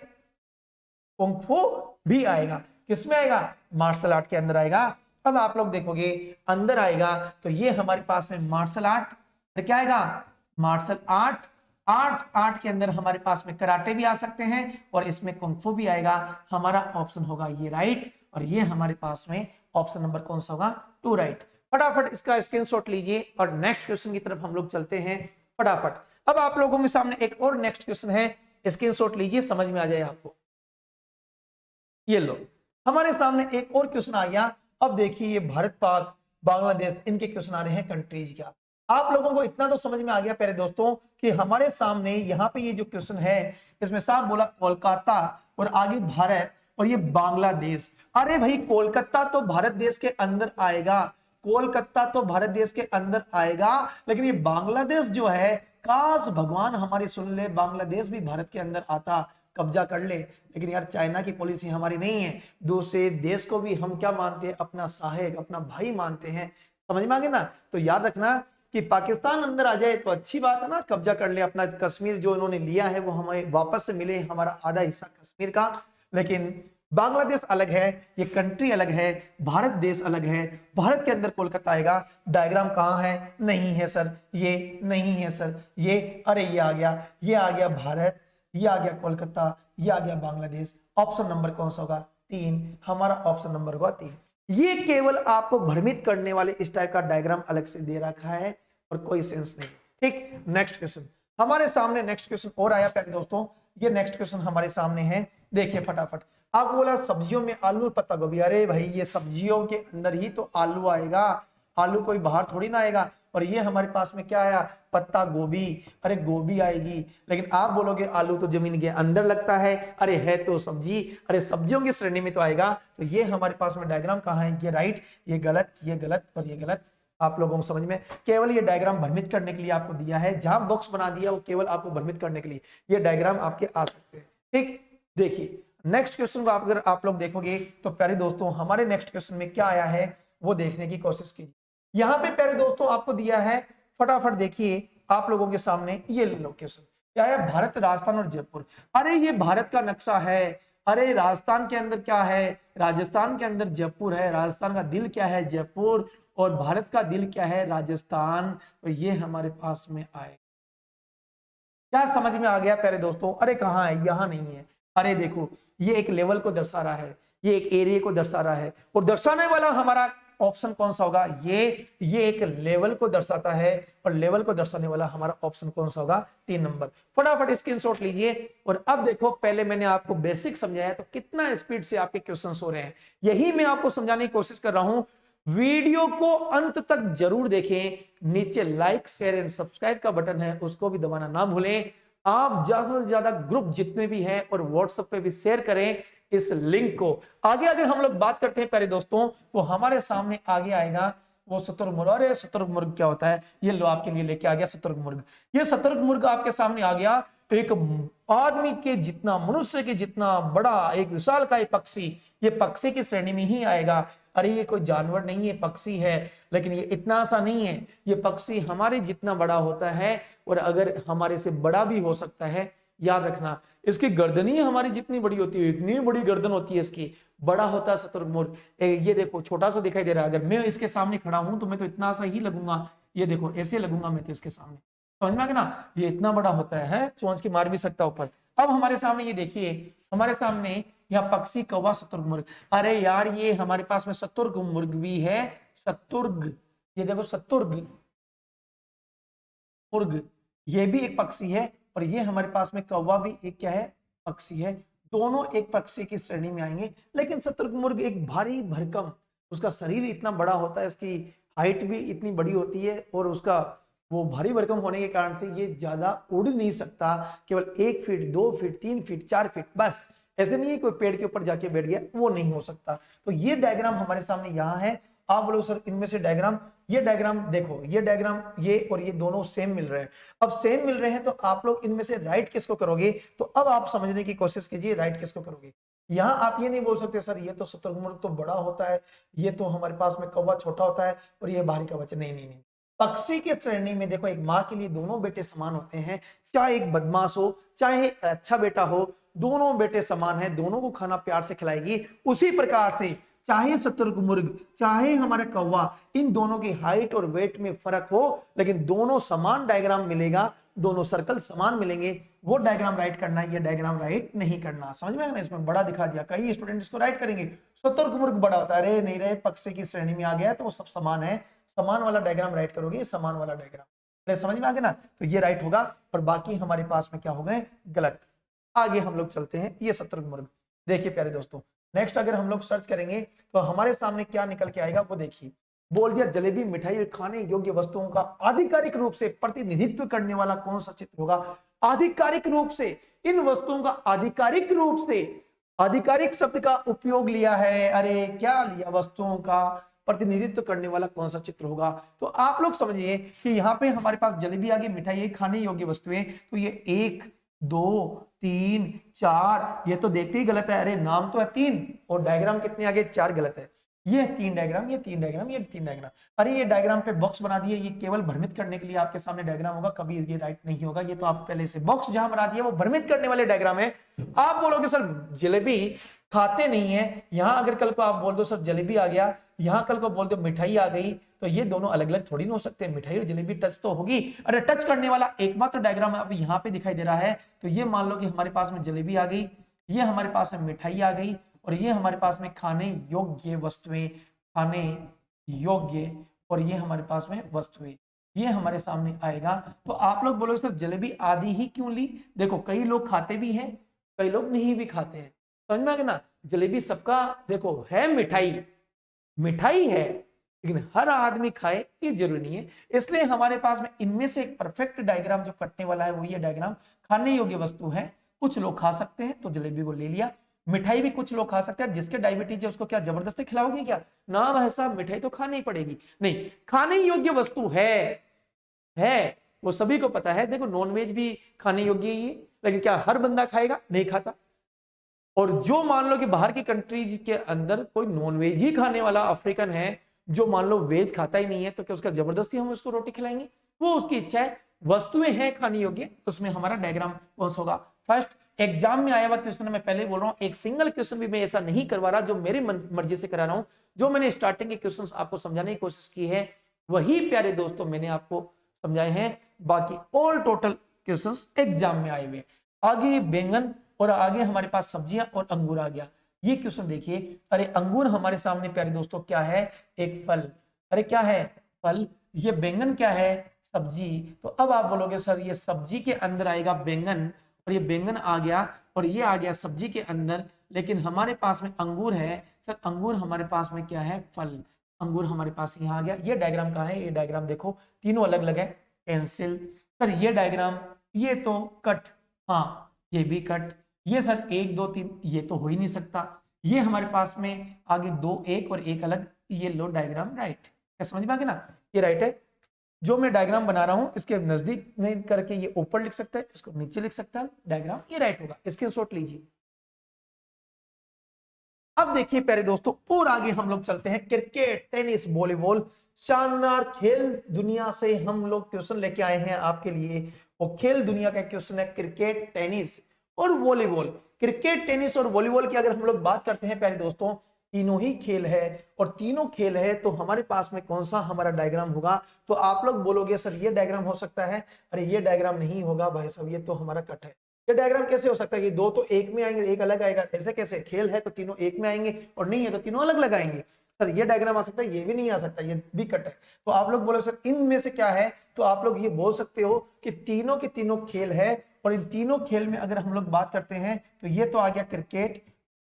कुंग फू भी आएगा, किसमें आएगा, मार्शल आर्ट के अंदर आएगा। अब आप लोग देखोगे अंदर आएगा तो ये हमारे पास में मार्शल आर्ट, क्या आएगा, मार्शल आर्ट, आर्ट के अंदर हमारे पास में कराटे भी आ सकते हैं और इसमें कुंग फू भी आएगा। हमारा ऑप्शन होगा ये राइट, और ये हमारे पास में ऑप्शन नंबर कौन सा होगा, 2 राइट। फटाफट इसका स्क्रीनशॉट लीजिए और नेक्स्ट क्वेश्चन की तरफ हम लोग चलते हैं फटाफट। अब आप लोगों के सामने एक और नेक्स्ट क्वेश्चन है, स्क्रीनशॉट लीजिए, समझ में आ जाए आपको। ये लो हमारे सामने एक और क्वेश्चन आ गया। अब देखिए ये भारत, पाक, बांग्लादेश, इनके क्वेश्चन आ रहे हैं कंट्रीज क्या। आप लोगों को इतना तो समझ में आ गया प्यारे दोस्तों कि हमारे सामने यहाँ पे ये जो क्वेश्चन है इसमें साफ बोला कोलकाता और आगे भारत और ये बांग्लादेश। अरे भाई कोलकाता तो भारत देश के अंदर आएगा, कोलकाता तो भारत देश के अंदर आएगा, लेकिन ये बांग्लादेश जो है, काश भगवान हमारी सुन ले, बांग्लादेश भी भारत के अंदर आता, कब्जा कर ले। लेकिन यार चाइना की पॉलिसी हमारी नहीं है, दूसरे देश को भी हम क्या मानते हैं, अपना सहायक, अपना भाई मानते हैं। समझ में आ गया ना। तो याद रखना कि पाकिस्तान अंदर आ जाए तो अच्छी बात है ना, कब्जा कर ले अपना कश्मीर, जो इन्होंने लिया है वो हमें वापस से मिले, हमारा आधा हिस्सा कश्मीर का। लेकिन बांग्लादेश अलग है, ये कंट्री अलग है, भारत देश अलग है। भारत के अंदर कोलकाता आएगा। डायग्राम कहाँ है, नहीं है सर, ये नहीं है सर, ये अरे ये आ गया, ये आ गया भारत, ये आ गया कोलकाता, ये आ गया बांग्लादेश। ऑप्शन नंबर कौन सा होगा, 3, हमारा ऑप्शन नंबर होगा 3। ये केवल आपको भ्रमित करने वाले इस टाइप का डायग्राम अलग से दे रखा है और कोई सेंस नहीं। ठीक, नेक्स्ट क्वेश्चन हमारे सामने, नेक्स्ट क्वेश्चन और आया प्यारे दोस्तों। ये नेक्स्ट क्वेश्चन हमारे सामने है, देखिए फटाफट। आपको बोला सब्जियों में आलू, पत्ता गोभी। अरे भाई ये सब्जियों के अंदर ही तो आलू आएगा, आलू कोई बाहर थोड़ी ना आएगा। और ये हमारे पास में क्या आया, पत्ता गोभी। अरे गोभी आएगी, लेकिन आप बोलोगे आलू तो जमीन के अंदर लगता है, अरे है तो सब्जी, अरे सब्जियों की श्रेणी में तो आएगा। तो ये हमारे पास में डायग्राम कहाँ है, ये राइट, ये गलत, ये गलत और ये गलत। आप लोगों को समझ में, केवल ये डायग्राम भ्रमित करने के लिए आपको दिया है, जहां बॉक्स बना दिया वो केवल आपको भ्रमित करने के लिए, ये डायग्राम आपके आ सकते हैं। ठीक, देखिए नेक्स्ट क्वेश्चन को अगर आप लोग देखोगे तो प्यारे दोस्तों हमारे नेक्स्ट क्वेश्चन में क्या आया है वो देखने की कोशिश कीजिए। यहाँ पे प्यारे दोस्तों आपको दिया है, फटाफट देखिए आप लोगों के सामने ये लोकेशन क्या है, भारत, राजस्थान और जयपुर। अरे ये भारत का नक्शा है, अरे राजस्थान के अंदर क्या है, राजस्थान के अंदर जयपुर है, राजस्थान का दिल क्या है, जयपुर, और भारत का दिल क्या है, राजस्थान। तो ये हमारे पास में आए, क्या समझ में आ गया प्यारे दोस्तों। अरे कहाँ है, यहाँ नहीं है। अरे देखो ये एक लेवल को दर्शा रहा है, ये एक एरिया को दर्शा रहा है, और दर्शाने वाला हमारा ऑप्शन कौन सा होगा? ये एक लेवल को दर्शाता है और लेवल को दर्शाने वाला हमारा ऑप्शन कौन सा होगा? 3 नंबर। फटाफट स्क्रीनशॉट लीजिए और अब देखो, पहले मैंने आपको बेसिक समझाया तो कितना स्पीड से आपके क्वेश्चंस हो रहे हैं, यही मैं आपको समझाने की कोशिश कर रहा हूं। वीडियो को अंत तक जरूर देखें। नीचे लाइक शेयर एंड सब्सक्राइब का बटन है, उसको भी दबाना ना भूलें। आप ज्यादा से ज्यादा ग्रुप जितने भी हैं और व्हाट्सएप पे भी शेयर करें इस लिंक को। आगे अगर हम लोग बात करते हैं प्यारे दोस्तों, तो हमारे सामने आगे आएगा वो शतुरमुर्ग। अरे शतुरमुर्ग क्या होता है? ये लो आपके लिए लेके आ गया शतुरमुर्ग। ये शतुरमुर्ग आपके सामने आ गया, एक आदमी के जितना, मनुष्य के जितना बड़ा एक विशालकाय पक्षी। ये पक्षी की श्रेणी में ही आएगा। अरे ये कोई जानवर नहीं है, पक्षी है, लेकिन ये इतना सा नहीं है। ये पक्षी हमारे जितना बड़ा होता है और अगर हमारे से बड़ा भी हो सकता है। याद रखना, इसकी गर्दन ही हमारी जितनी बड़ी होती है, इतनी बड़ी गर्दन होती है इसकी। बड़ा होता है शतुरमुर्ग। ये देखो छोटा सा दिखाई दे रहा है, अगर मैं इसके सामने खड़ा हूं तो मैं तो इतना सा ही लगूंगा। ये देखो ऐसे लगूंगा मैं तो इसके सामने, समझ में आ गया ना? ये इतना बड़ा होता है, चोंच की मार भी सकता ऊपर। अब हमारे सामने ये देखिए, हमारे सामने यहाँ पक्षी, कौवा, शतुरमुर्ग। अरे यार ये हमारे पास में शतुरमुर्ग भी है। शतुर्ग, ये देखो शतुर्ग मुर्ग, ये भी एक पक्षी है और ये हमारे पास में कौवा भी एक क्या है? पक्षी है। दोनों एक पक्षी की श्रेणी में आएंगे। लेकिन शतुरमुर्ग एक भारी भरकम, उसका शरीर इतना बड़ा होता है, इसकी हाइट भी इतनी बड़ी होती है और उसका वो भारी भरकम होने के कारण से ये ज्यादा उड़ नहीं सकता। केवल 1 फीट, 2 फीट, 3 फीट, 4 फीट, बस। ऐसे नहीं है कोई पेड़ के ऊपर जाके बैठ गया, वो नहीं हो सकता। तो ये डायग्राम हमारे सामने यहाँ है। आप बोलो सर इनमें से डायग्राम, ये डायग्राम देखो, ये डायग्राम ये और ये दोनों सेम मिल रहे हैं। अब सेम मिल रहे हैं तो आप लोग इनमें से राइट किसको करोगे? तो अब आप समझने की कोशिश कीजिए, राइट किसको करोगे। यहाँ आप ये नहीं बोल सकते सर ये तो शतुरमुर्ग तो बड़ा होता है, ये तो हमारे पास में कौवा छोटा होता है और ये भारी का बच्चा। नहीं नहीं नहीं, पक्षी के श्रेणी में देखो, एक माँ के लिए दोनों बेटे समान होते हैं। चाहे एक बदमाश हो चाहे अच्छा बेटा हो, दोनों बेटे समान है, दोनों को खाना प्यार से खिलाएगी। उसी प्रकार से चाहे शतुरमुर्ग चाहे हमारा कौवा, इन दोनों की हाइट और वेट में फर्क हो, लेकिन दोनों समान डायग्राम मिलेगा, दोनों सर्कल समान मिलेंगे, वो डायग्राम राइट करना है, ये डायग्राम राइट नहीं करना। समझ में आया ना? इसमें बड़ा दिखा दिया, कई स्टूडेंट इसको राइट करेंगे। शतुरमुर्ग बड़ा होता है, अरे नहीं रहे, पक्षी की श्रेणी में आ गया तो वो सब समान है, समान वाला डायग्राम राइट करोगे, समान वाला डायग्राम। समझ में आ गया ना? तो ये राइट होगा और बाकी हमारे पास में क्या हो गए? गलत। आगे हम लोग चलते हैं, ये शतुरमुर्ग। देखिए प्यारे दोस्तों, नेक्स्ट अगर हम लोग सर्च करेंगे तो हमारे सामने क्या निकल के आएगा वो देखिए। बोल दिया जलेबी मिठाई और खाने योग्य वस्तुओं का आधिकारिक रूप से प्रतिनिधित्व करने वाला कौन सा चित्र होगा? आधिकारिक रूप से, इन वस्तुओं का आधिकारिक रूप से, आधिकारिक शब्द का उपयोग लिया है। अरे क्या लिया? वस्तुओं का प्रतिनिधित्व करने वाला कौन सा चित्र होगा? तो आप लोग समझिए कि यहाँ पे हमारे पास जलेबी आ गई, मिठाई, खाने योग्य वस्तुएं, तो ये 1 2 3 4, ये तो देखते ही गलत है। अरे नाम तो है 3 और डायग्राम कितने आगे? 4, गलत है। ये 3 डायग्राम, ये 3 डायग्राम, ये 3 डायग्राम। अरे ये डायग्राम पे बॉक्स बना दिए, ये केवल भ्रमित करने के लिए आपके सामने डायग्राम होगा, कभी ये राइट नहीं होगा। ये तो आप पहले से बॉक्स जहां बना दिया वो भ्रमित करने वाले डायग्राम है। आप बोलोगे सर जलेबी खाते नहीं है, यहां अगर कल को आप बोल दो सर जलेबी आ गया, यहां कल को बोल दो मिठाई आ गई, तो ये दोनों अलग अलग थोड़ी ना हो सकते। मिठाई और जलेबी टच तो होगी। अरे टच करने वाला एकमात्र डायग्राम अब यहाँ पे दिखाई दे रहा है, तो ये मान लो कि हमारे पास में जलेबी आ गई, ये हमारे पास में मिठाई आ गई और ये हमारे पास में खाने योग्य वस्तुएं, खाने योग्य, और ये हमारे पास में वस्तुएं, ये हमारे सामने आएगा। तो आप लोग बोलो सर जलेबी आदि ही क्यों ली? देखो कई लोग खाते भी हैं, कई लोग नहीं भी खाते हैं। समझ में आ गया ना? जलेबी सबका देखो है, मिठाई मिठाई है, लेकिन हर आदमी खाए ये जरूरी नहीं है। इसलिए हमारे पास में इनमें से एक परफेक्ट डायग्राम जो कटने वाला है वो ये डायग्राम। खाने योग्य वस्तु है, कुछ लोग खा सकते हैं तो जलेबी को ले लिया। मिठाई भी कुछ लोग खा सकते हैं, जिसके डायबिटीज है उसको क्या जबरदस्ती खिलाओगे क्या? ना भाई साहब, मिठाई तो खानी ही पड़ेगी। नहीं, खाने योग्य वस्तु है वो सभी को पता है। देखो नॉनवेज भी खाने योग्य ही है, लेकिन क्या हर बंदा खाएगा? नहीं खाता। और जो मान लो कि बाहर की कंट्रीज के अंदर कोई नॉनवेज ही खाने वाला अफ्रीकन है, जो मान लो वेज खाता ही नहीं है, तो क्या उसका जबरदस्ती हम उसको रोटी खिलाएंगे? वो उसकी इच्छा है। वस्तुएं हैं खाने योग्य, उसमें हमारा डायग्राम कौन सा होगा? फर्स्ट एग्जाम में आया हुआ क्वेश्चन, मैं पहले बोल रहा हूं, एक सिंगल क्वेश्चन भी मैं ऐसा नहीं करवा रहा जो मेरी मर्जी से करा रहा हूं। जो मैंने स्टार्टिंग के क्वेश्चंस आपको समझाने की कोशिश की है वही प्यारे दोस्तों मैंने आपको समझाए हैं। बाकी ऑल टोटल क्वेश्चंस एग्जाम में आए हुए। आगे बैंगन और आगे हमारे पास सब्जियां और अंगूर आ गया। ये क्वेश्चन देखिए, अरे अंगूर हमारे सामने प्यारे दोस्तों क्या है, एक फल, अरे क्या है, फल। ये बैंगन क्या है, सब्जी। तो अब आप बोलोगे सर ये सब्जी के अंदर आएगा बैंगन, और ये बैंगन आ गया और ये आ गया सब्जी के अंदर, लेकिन हमारे पास में अंगूर है। सर अंगूर हमारे पास में क्या है, फल। अंगूर हमारे पास यहाँ आ गया। ये डायग्राम कहाँ है, ये डायग्राम देखो तीनों अलग अलग है, पेंसिल। सर ये डायग्राम, ये तो कट, हाँ ये भी कट। ये सर 1 2 3, ये तो हो ही नहीं सकता। ये हमारे पास में आगे 2 एक और एक अलग, ये लो डायग्राम राइट। क्या समझ में आ गया ना, ये राइट है। जो मैं डायग्राम बना रहा हूं इसके नजदीक नहीं करके ये ऊपर लिख सकता है, इसको नीचे लिख सकता है, डायग्राम ये राइट होगा। स्क्रीनशॉट लीजिए। अब देखिए प्यारे दोस्तों, और आगे हम लोग चलते हैं, क्रिकेट, टेनिस, वॉलीबॉल, शानदार खेल दुनिया से हम लोग क्वेश्चन लेके आए हैं आपके लिए। और खेल दुनिया का क्वेश्चन है क्रिकेट, टेनिस और वॉलीबॉल। क्रिकेट, टेनिस और वॉलीबॉल की अगर हम लोग बात करते हैं प्यारे दोस्तों, तीनों ही खेल है, और तीनों खेल है तो हमारे पास में कौन सा हमारा डायग्राम होगा। तो आप लोग बोलोगे सर ये डायग्राम हो सकता है, अरे ये डायग्राम नहीं होगा भाई साहब, ये तो हमारा कट है। ये डायग्राम कैसे हो सकता है, ये दो तो एक में आएंगे, एक अलग आएगा, ऐसे कैसे, खेल है तो तीनों एक में आएंगे, और नहीं है तो तीनों अलग अलग आएंगे। सर ये डायग्राम आ सकता है, ये भी नहीं आ सकता, ये भी कट है। तो आप लोग बोलो सर इनमें से क्या है, तो आप लोग ये बोल सकते हो कि तीनों के तीनों खेल है। और इन तीनों खेल में अगर हम लोग बात करते हैं तो ये तो आ गया क्रिकेट,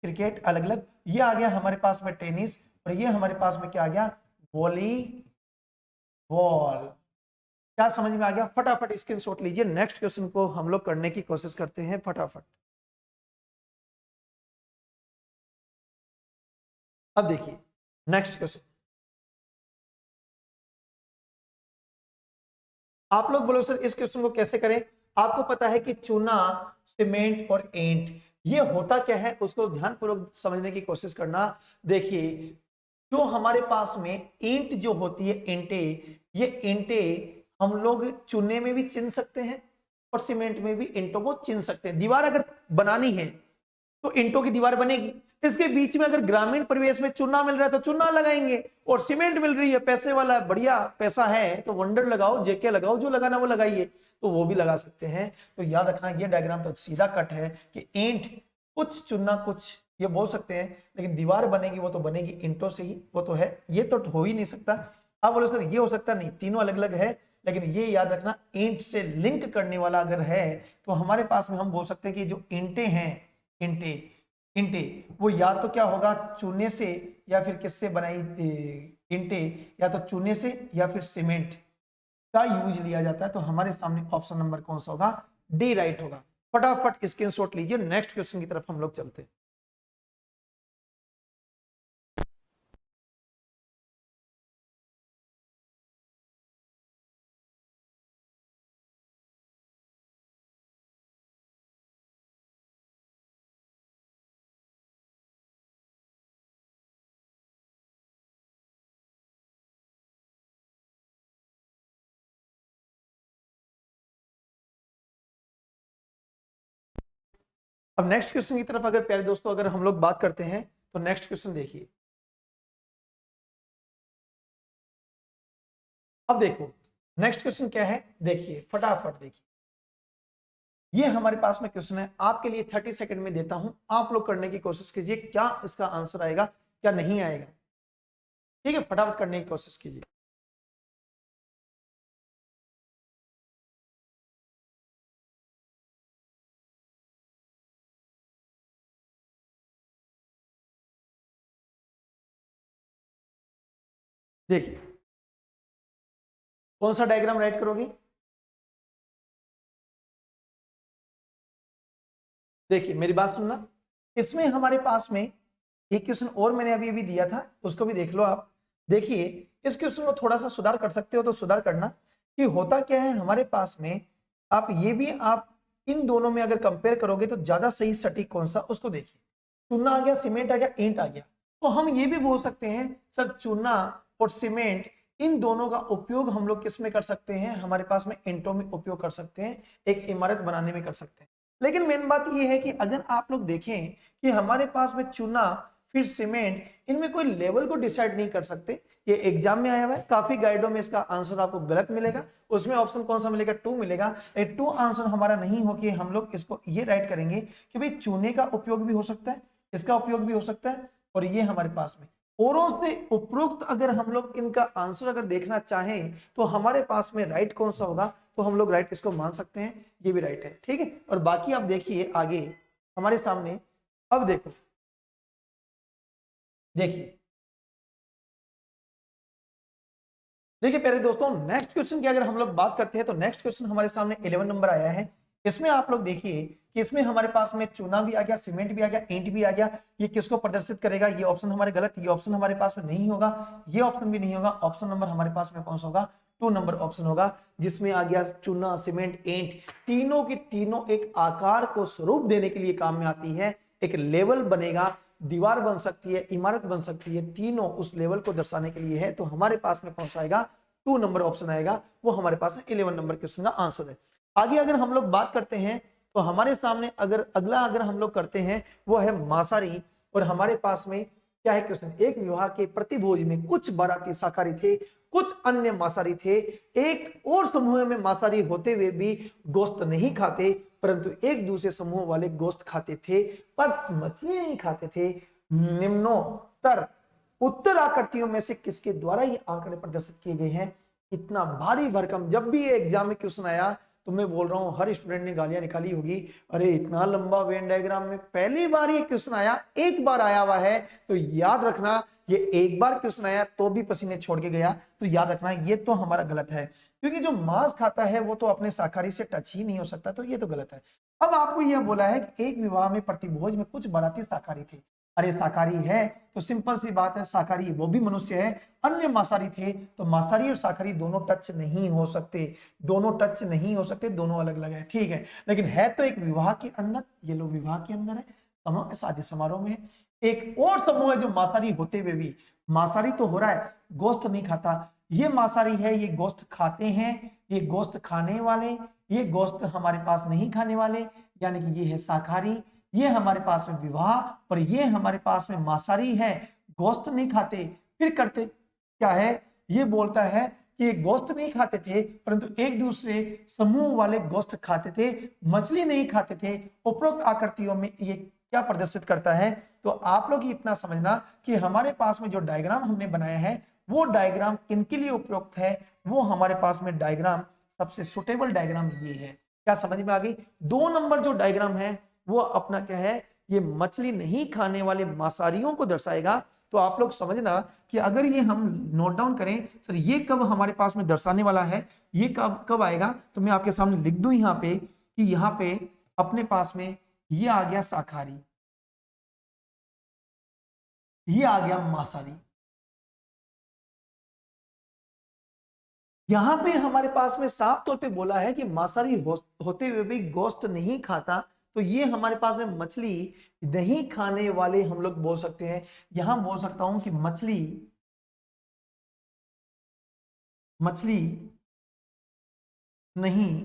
क्रिकेट अलग अलग, ये आ गया हमारे पास में टेनिस, और ये हमारे पास में क्या आ गया, वॉलीबॉल। क्या समझ में आ गया, फटाफट स्क्रीनशॉट लीजिए। नेक्स्ट क्वेश्चन को हम लोग करने की कोशिश करते हैं फटाफट। अब देखिए नेक्स्ट क्वेश्चन, आप लोग बोलो सर इस क्वेश्चन को कैसे करें। आपको पता है कि चूना, सीमेंट और ईंट, ये होता क्या है उसको ध्यानपूर्वक समझने की कोशिश करना। देखिए जो हमारे पास में ईंट जो होती है, ईंटे, ये ईंटे हम लोग चूने में भी चिन सकते हैं और सीमेंट में भी ईंटों को चिन सकते हैं। दीवार अगर बनानी है तो ईंटों की दीवार बनेगी, इसके बीच में अगर ग्रामीण परिवेश में चूना मिल रहा है तो चूना लगाएंगे, और सीमेंट मिल रही है, पैसे वाला बढ़िया पैसा है तो वंडर लगाओ, जेके लगाओ, जो लगाना वो लगाइए, तो वो भी लगा सकते हैं। तो याद रखना ये डायग्राम तो सीधा कट है कि ईंट कुछ, चूना कुछ, ये बोल सकते हैं, लेकिन दीवार बनेगी वो तो बनेगी ईंटों से ही, वो तो है, ये तो हो ही नहीं सकता। आप बोलो सर ये हो सकता नहीं, तीनों अलग अलग है, लेकिन ये याद रखना ईंट से लिंक करने वाला अगर है तो हमारे पास में हम बोल सकते हैं कि जो ईंटे हैं, ईंटे, ईंटे वो या तो क्या होगा, चूने से या फिर किससे बनाई, ईंटे या तो चूने से या फिर सीमेंट का यूज लिया जाता है। तो हमारे सामने ऑप्शन नंबर कौन सा होगा, डी राइट होगा। फटाफट स्क्रीनशॉट लीजिए, नेक्स्ट क्वेश्चन की तरफ हम लोग चलते हैं। अब नेक्स्ट क्वेश्चन की तरफ अगर प्यारे दोस्तों अगर हम लोग बात करते हैं तो नेक्स्ट क्वेश्चन देखिए। अब देखो नेक्स्ट क्वेश्चन क्या है, देखिए फटाफट देखिए। ये हमारे पास में क्वेश्चन है, आपके लिए 30 सेकंड में देता हूं, आप लोग करने की कोशिश कीजिए, क्या इसका आंसर आएगा क्या नहीं आएगा। ठीक है, फटाफट करने की कोशिश कीजिए। देखिए कौन सा डायग्राम राइट करोगे, देखिए मेरी बात सुनना। इसमें हमारे पास में एक क्वेश्चन और मैंने अभी अभी दिया था, उसको भी देख लो आप। देखिए इस क्वेश्चन को थोड़ा सा सुधार कर सकते हो तो सुधार करना, कि होता क्या है हमारे पास में, आप ये भी आप इन दोनों में अगर कंपेयर करोगे तो ज्यादा सही सटीक कौन सा, उसको देखिए। चूना आ गया, सीमेंट आ गया, ईंट आ गया, तो हम ये भी बोल सकते हैं सर चूना और सीमेंट, इन दोनों का उपयोग हम लोग किस में कर सकते हैं, हमारे पास में ईंटों में उपयोग कर सकते हैं, एक इमारत बनाने में कर सकते हैं। लेकिन मेन बात ये है कि अगर आप लोग देखें कि हमारे पास में चूना फिर सीमेंट, इनमें कोई लेवल को डिसाइड नहीं कर सकते। ये एग्जाम में आया हुआ है, काफी गाइडों में इसका आंसर आपको गलत मिलेगा, उसमें ऑप्शन कौन सा मिलेगा, 2 मिलेगा। ये 2 आंसर हमारा नहीं हो कि हम लोग इसको ये राइट करेंगे कि भाई चूने का उपयोग भी हो सकता है इसका उपयोग भी हो सकता है, और ये हमारे पास में औरों से उपरोक्त अगर हम लोग इनका आंसर अगर देखना चाहें तो हमारे पास में राइट कौन सा होगा, तो हम लोग राइट इसको मान सकते हैं, ये भी राइट है, ठीक है। और बाकी आप देखिए आगे हमारे सामने, अब देखो देखिए देखिए प्यारे दोस्तों, नेक्स्ट क्वेश्चन की अगर हम लोग बात करते हैं तो नेक्स्ट क्वेश्चन हमारे सामने 11 नंबर आया है। इसमें आप लोग देखिए कि इसमें हमारे पास में चूना भी आ गया, सीमेंट भी आ गया, ईंट भी आ गया। ये किसको प्रदर्शित करेगा, ये ऑप्शन हमारे गलत, ये ऑप्शन हमारे पास में नहीं होगा, ये ऑप्शन भी नहीं होगा। ऑप्शन नंबर हमारे पास में कौन सा होगा, 2 नंबर ऑप्शन होगा, जिसमें आ गया चूना, सीमेंट, ईंट, तीनों की तीनों एक आकार को स्वरूप देने के लिए काम में आती है। एक लेवल बनेगा, दीवार बन सकती है, इमारत बन सकती है, तीनों उस लेवल को दर्शाने के लिए है। तो हमारे पास में कौन सा आएगा, 2 नंबर ऑप्शन आएगा, वो हमारे पास में 11 नंबर क्वेश्चन का आंसर है। आगे अगर हम लोग बात करते हैं तो हमारे सामने अगर अगला अगर हम लोग करते हैं वो है मांसाहारी, और हमारे पास में क्या है क्वेश्चन, एक विवाह के प्रतिभोज में कुछ बाराती शाकाहारी थे, कुछ अन्य मांसाहारी थे। एक और समूह में मांसाहारी होते हुए भी गोश्त नहीं खाते, परंतु एक दूसरे समूह वाले गोश्त खाते थे पर मछली नहीं खाते थे। निम्नोत्तर उत्तर आकृतियों में से किसके द्वारा ये आंकड़े प्रदर्शित किए गए हैं। इतना भारी भरकम, जब भी ये एग्जाम में क्वेश्चन आया तो मैं बोल रहा हूं हर स्टूडेंट ने गालियां निकाली होगी, अरे इतना लंबा वेन डायग्राम में पहली बार ये क्वेश्चन आया, एक बार आया हुआ है तो याद रखना, ये एक बार क्वेश्चन आया तो भी पसीने छोड़ के गया, तो याद रखना ये तो हमारा गलत है, क्योंकि जो मांस खाता है वो तो अपने शाकाहारी से टच ही नहीं हो सकता, तो ये तो गलत है। अब आपको यह बोला है कि एक विवाह में प्रतिभोज में कुछ बाराती शाकाहारी थे। अरे शाकाहारी है तो सिंपल सी बात है, शाकाहारी वो भी मनुष्य है, अन्य मांसाहारी थे, तो मांसाहारी और शाकाहारी दोनों टच नहीं हो सकते, दोनों टच नहीं हो सकते, दोनों अलग अलग है, ठीक है। लेकिन है तो एक विवाह के अंदर, ये लोग विवाह के अंदर है, शादी समारोह में। एक और समूह है जो मांसाहारी होते हुए भी, मांसाहारी तो हो रहा है, गोश्त नहीं खाता, ये मांसाहारी है, ये गोश्त खाते हैं, ये गोश्त खाने वाले, ये गोश्त हमारे पास नहीं खाने वाले, यानी कि ये है शाकाहारी। ये हमारे पास में विवाह, और ये हमारे पास में मांसाहारी है, गोश्त नहीं खाते, फिर करते क्या है, ये बोलता है कि ये गोश्त नहीं खाते थे परंतु एक दूसरे समूह वाले गोश्त खाते थे, मछली नहीं खाते थे। उपरोक्त आकृतियों में ये क्या प्रदर्शित करता है, तो आप लोग इतना समझना कि हमारे पास में जो डायग्राम हमने बनाया है वो डायग्राम किनके लिए उपयुक्त है, वो हमारे पास में डायग्राम सबसे सुटेबल डायग्राम ये है। क्या समझ में आ गई। 2 नंबर जो डायग्राम है वो अपना क्या है, ये मछली नहीं खाने वाले मांसाहारियों को दर्शाएगा। तो आप लोग समझना कि अगर ये हम नोट डाउन करें, सर ये कब हमारे पास में दर्शाने वाला है, ये कब कब आएगा, तो मैं आपके सामने लिख दूं यहाँ पे कि यहाँ पे अपने पास में ये आ गया शाकाहारी, ये आ गया मांसाहारी। यहां पे हमारे पास में साफ तौर पे बोला है कि मांसाहारी होते हुए भी गोश्त नहीं खाता, तो ये हमारे पास में मछली नहीं खाने वाले हम लोग बोल सकते हैं। यहां बोल सकता हूं कि मछली नहीं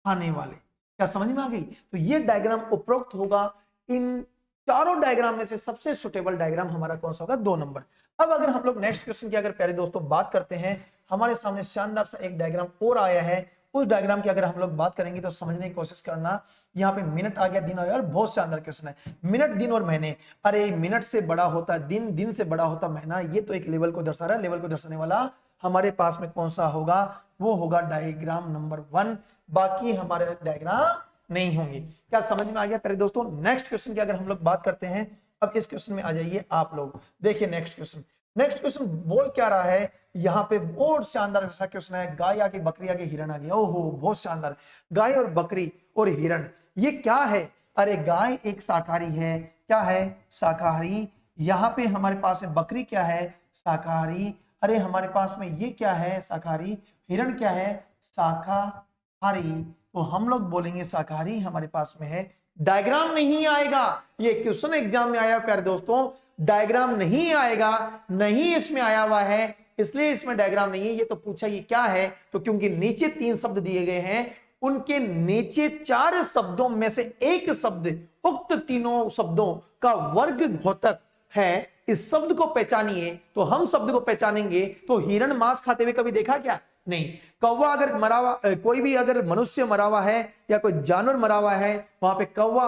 खाने वाले। क्या समझ में आ गई। तो ये डायग्राम उपरोक्त होगा, इन चारों डायग्राम में से सबसे सुटेबल डायग्राम हमारा कौन सा होगा, 2 नंबर। अब अगर हम लोग नेक्स्ट क्वेश्चन की अगर प्यारे दोस्तों बात करते हैं, हमारे सामने शानदार सा एक डायग्राम और आया है, उस डायग्राम की अगर हम लोग बात करेंगे तो समझने की कोशिश करना। यहाँ पे मिनट आ गया, दिन आ गया, और बहुत शानदार क्वेश्चन है। मिनट, दिन और महीने, अरे मिनट से बड़ा होता दिन, दिन से बड़ा होता महीना, ये तो एक लेवल को दर्शा रहा है। लेवल को दर्शाने वाला हमारे पास में कौन सा होगा, वो होगा डायग्राम नंबर 1, बाकी हमारे डायग्राम नहीं होंगे। क्या समझ में आ गया प्यारे दोस्तों। नेक्स्ट क्वेश्चन की अगर हम लोग बात करते हैं, अब इस क्वेश्चन में आ जाइए आप लोग, देखिए नेक्स्ट क्वेश्चन। नेक्स्ट क्वेश्चन बोल क्या रहा है, यहाँ पे बहुत शानदार ऐसा क्वेश्चन है, गाय आगे बकरी आगे हिरण आ गया। ओहो बहुत शानदार, गाय और बकरी और हिरण, ये क्या है। अरे गाय एक शाकाहारी है, क्या है, शाकाहारी। यहाँ पे हमारे पास में बकरी क्या है, शाकाहारी। अरे हमारे पास में ये क्या है, शाकाहारी। हिरण क्या है, शाकाहारी। तो हम लोग बोलेंगे शाकाहारी हमारे पास में है। डायग्राम नहीं आएगा, ये क्वेश्चन एग्जाम में आया प्यारे दोस्तों, डायग्राम नहीं आएगा, नहीं इसमें आया हुआ है, इसलिए इसमें डायग्राम नहीं है। ये तो पूछा ये क्या है, तो क्योंकि नीचे 3 शब्द दिए गए हैं, उनके नीचे 4 शब्दों में से एक शब्द उक्त तीनों शब्दों का वर्ग घोतक है। इस शब्द को पहचानिए, तो हम शब्द को पहचानेंगे। तो हिरण मांस खाते हुए कभी देखा क्या, नहीं। कौवा अगर मरा हुआ, कोई भी अगर मनुष्य मरा हुआ है या कोई जानवर मरा हुआ है, वहां पे कौवा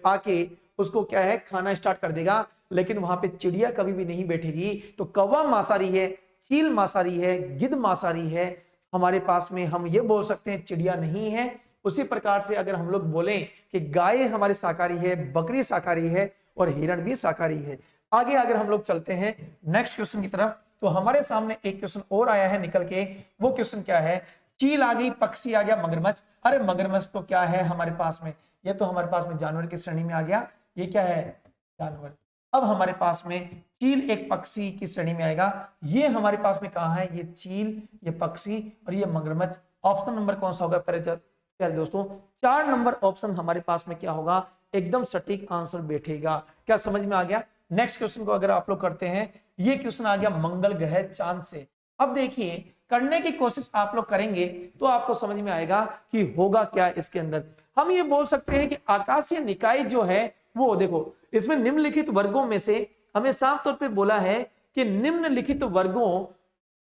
आके उसको क्या है खाना स्टार्ट कर देगा, लेकिन वहां पे चिड़िया कभी भी नहीं बैठेगी। तो कौवा मांसाहारी है, चील मांसाहारी है, गिद्ध मांसाहारी है, हमारे पास में हम ये बोल सकते हैं चिड़िया नहीं है। उसी प्रकार से अगर हम लोग बोलें कि गाय हमारे शाकाहारी है, बकरी शाकाहारी है और हिरण भी शाकाहारी है। आगे अगर हम लोग चलते हैं नेक्स्ट क्वेश्चन की तरफ, तो हमारे सामने एक क्वेश्चन और आया है निकल के। वो क्वेश्चन क्या है, चील आ गई, पक्षी आ गया, मगरमच्छ। अरे मगरमच्छ तो क्या है हमारे पास में, ये तो हमारे पास में जानवर की श्रेणी में आ गया। ये क्या है, जानवर। अब हमारे पास में चील एक पक्षी की श्रेणी में आएगा। ये हमारे पास में कहा है, ये चील, ये पक्षी और ये मगरमच्छ। ऑप्शन नंबर कौन सा होगा प्यारे दोस्तों, 4 नंबर ऑप्शन हमारे पास में क्या होगा, एकदम सटीक आंसर बैठेगा। क्या समझ में आ गया। नेक्स्ट क्वेश्चन को अगर आप लोग करते हैं, ये क्वेश्चन आ गया मंगल ग्रह चांद से। अब देखिए करने की कोशिश आप लोग करेंगे तो आपको समझ में आएगा कि होगा क्या इसके अंदर। हम ये बोल सकते हैं कि आकाशीय निकाय जो है वो देखो, इसमें निम्नलिखित वर्गों में से हमें साफ तौर पे बोला है कि निम्नलिखित वर्गों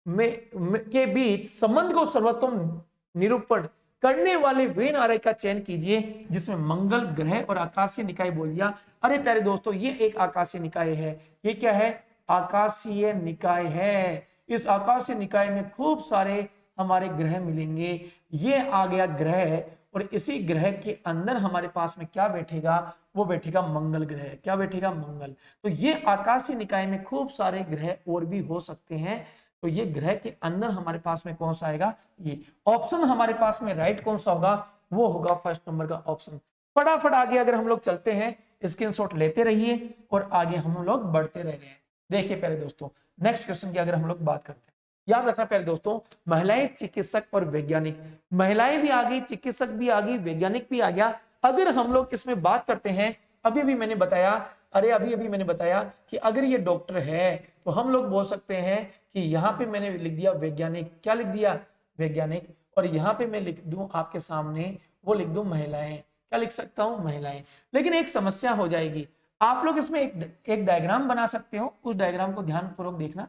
के बीच संबंध को सर्वोत्तम निरूपण करने वाले वेन आर्य का चयन कीजिए जिसमें मंगल ग्रह और आकाशीय निकाय बोल दिया। अरे प्यारे दोस्तों, ये एक आकाशीय निकाय है। ये क्या है, आकाशीय निकाय है। इस आकाशीय निकाय में खूब सारे हमारे ग्रह मिलेंगे। ये आ गया ग्रह, और इसी ग्रह के अंदर हमारे पास में क्या बैठेगा, वो बैठेगा मंगल ग्रह। क्या बैठेगा, मंगल। तो ये आकाशीय निकाय में खूब सारे ग्रह और भी हो सकते हैं। तो ये ग्रह के अंदर हमारे पास में कौन सा आएगा, ये ऑप्शन हमारे पास में राइट कौन सा होगा, वो होगा फर्स्ट नंबर का ऑप्शन। फटाफट आगे अगर हम लोग चलते हैं, स्क्रीनशॉट लेते रहिए और आगे हम लोग बढ़ते रह रहे हैं। देखिए प्यारे दोस्तों, नेक्स्ट क्वेश्चन की अगर हम लोग बात करते हैं, याद रखना प्यारे दोस्तों, महिलाएं, चिकित्सक और वैज्ञानिक। महिलाएं भी आ गई, चिकित्सक भी आ गई, वैज्ञानिक भी आ गया। अगर हम लोग इसमें बात करते हैं, अभी मैंने बताया कि अगर ये डॉक्टर है तो हम लोग बोल सकते हैं कि यहाँ पे मैंने लिख दिया वैज्ञानिक। क्या लिख दिया, वैज्ञानिक। और यहाँ पे मैं लिख दूं आपके सामने, वो लिख दूं महिलाएं। क्या लिख सकता हूं, महिलाएं। लेकिन एक समस्या हो जाएगी, आप लोग इसमें एक डायग्राम बना सकते हो। उस डायग्राम को ध्यानपूर्वक देखना,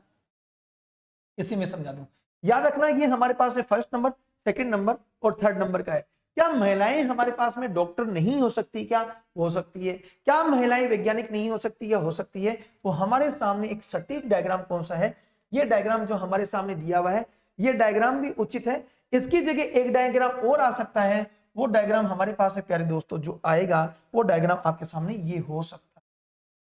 इसी में समझा दूं। याद रखना ये हमारे पास है फर्स्ट नंबर, सेकंड नंबर और थर्ड नंबर का है। क्या महिलाएं हमारे पास में डॉक्टर नहीं हो सकती, क्या हो सकती है। क्या महिलाएं वैज्ञानिक नहीं हो सकती, क्या हो सकती है। तो हमारे सामने एक सटीक डायग्राम कौन सा है, ये डायग्राम जो हमारे सामने दिया हुआ है, ये डायग्राम भी उचित है। इसकी जगह एक डायग्राम और आ सकता है। वो डायग्राम हमारे पास है प्यारे दोस्तों, जो आएगा वो डायग्राम आपके सामने ये हो सकता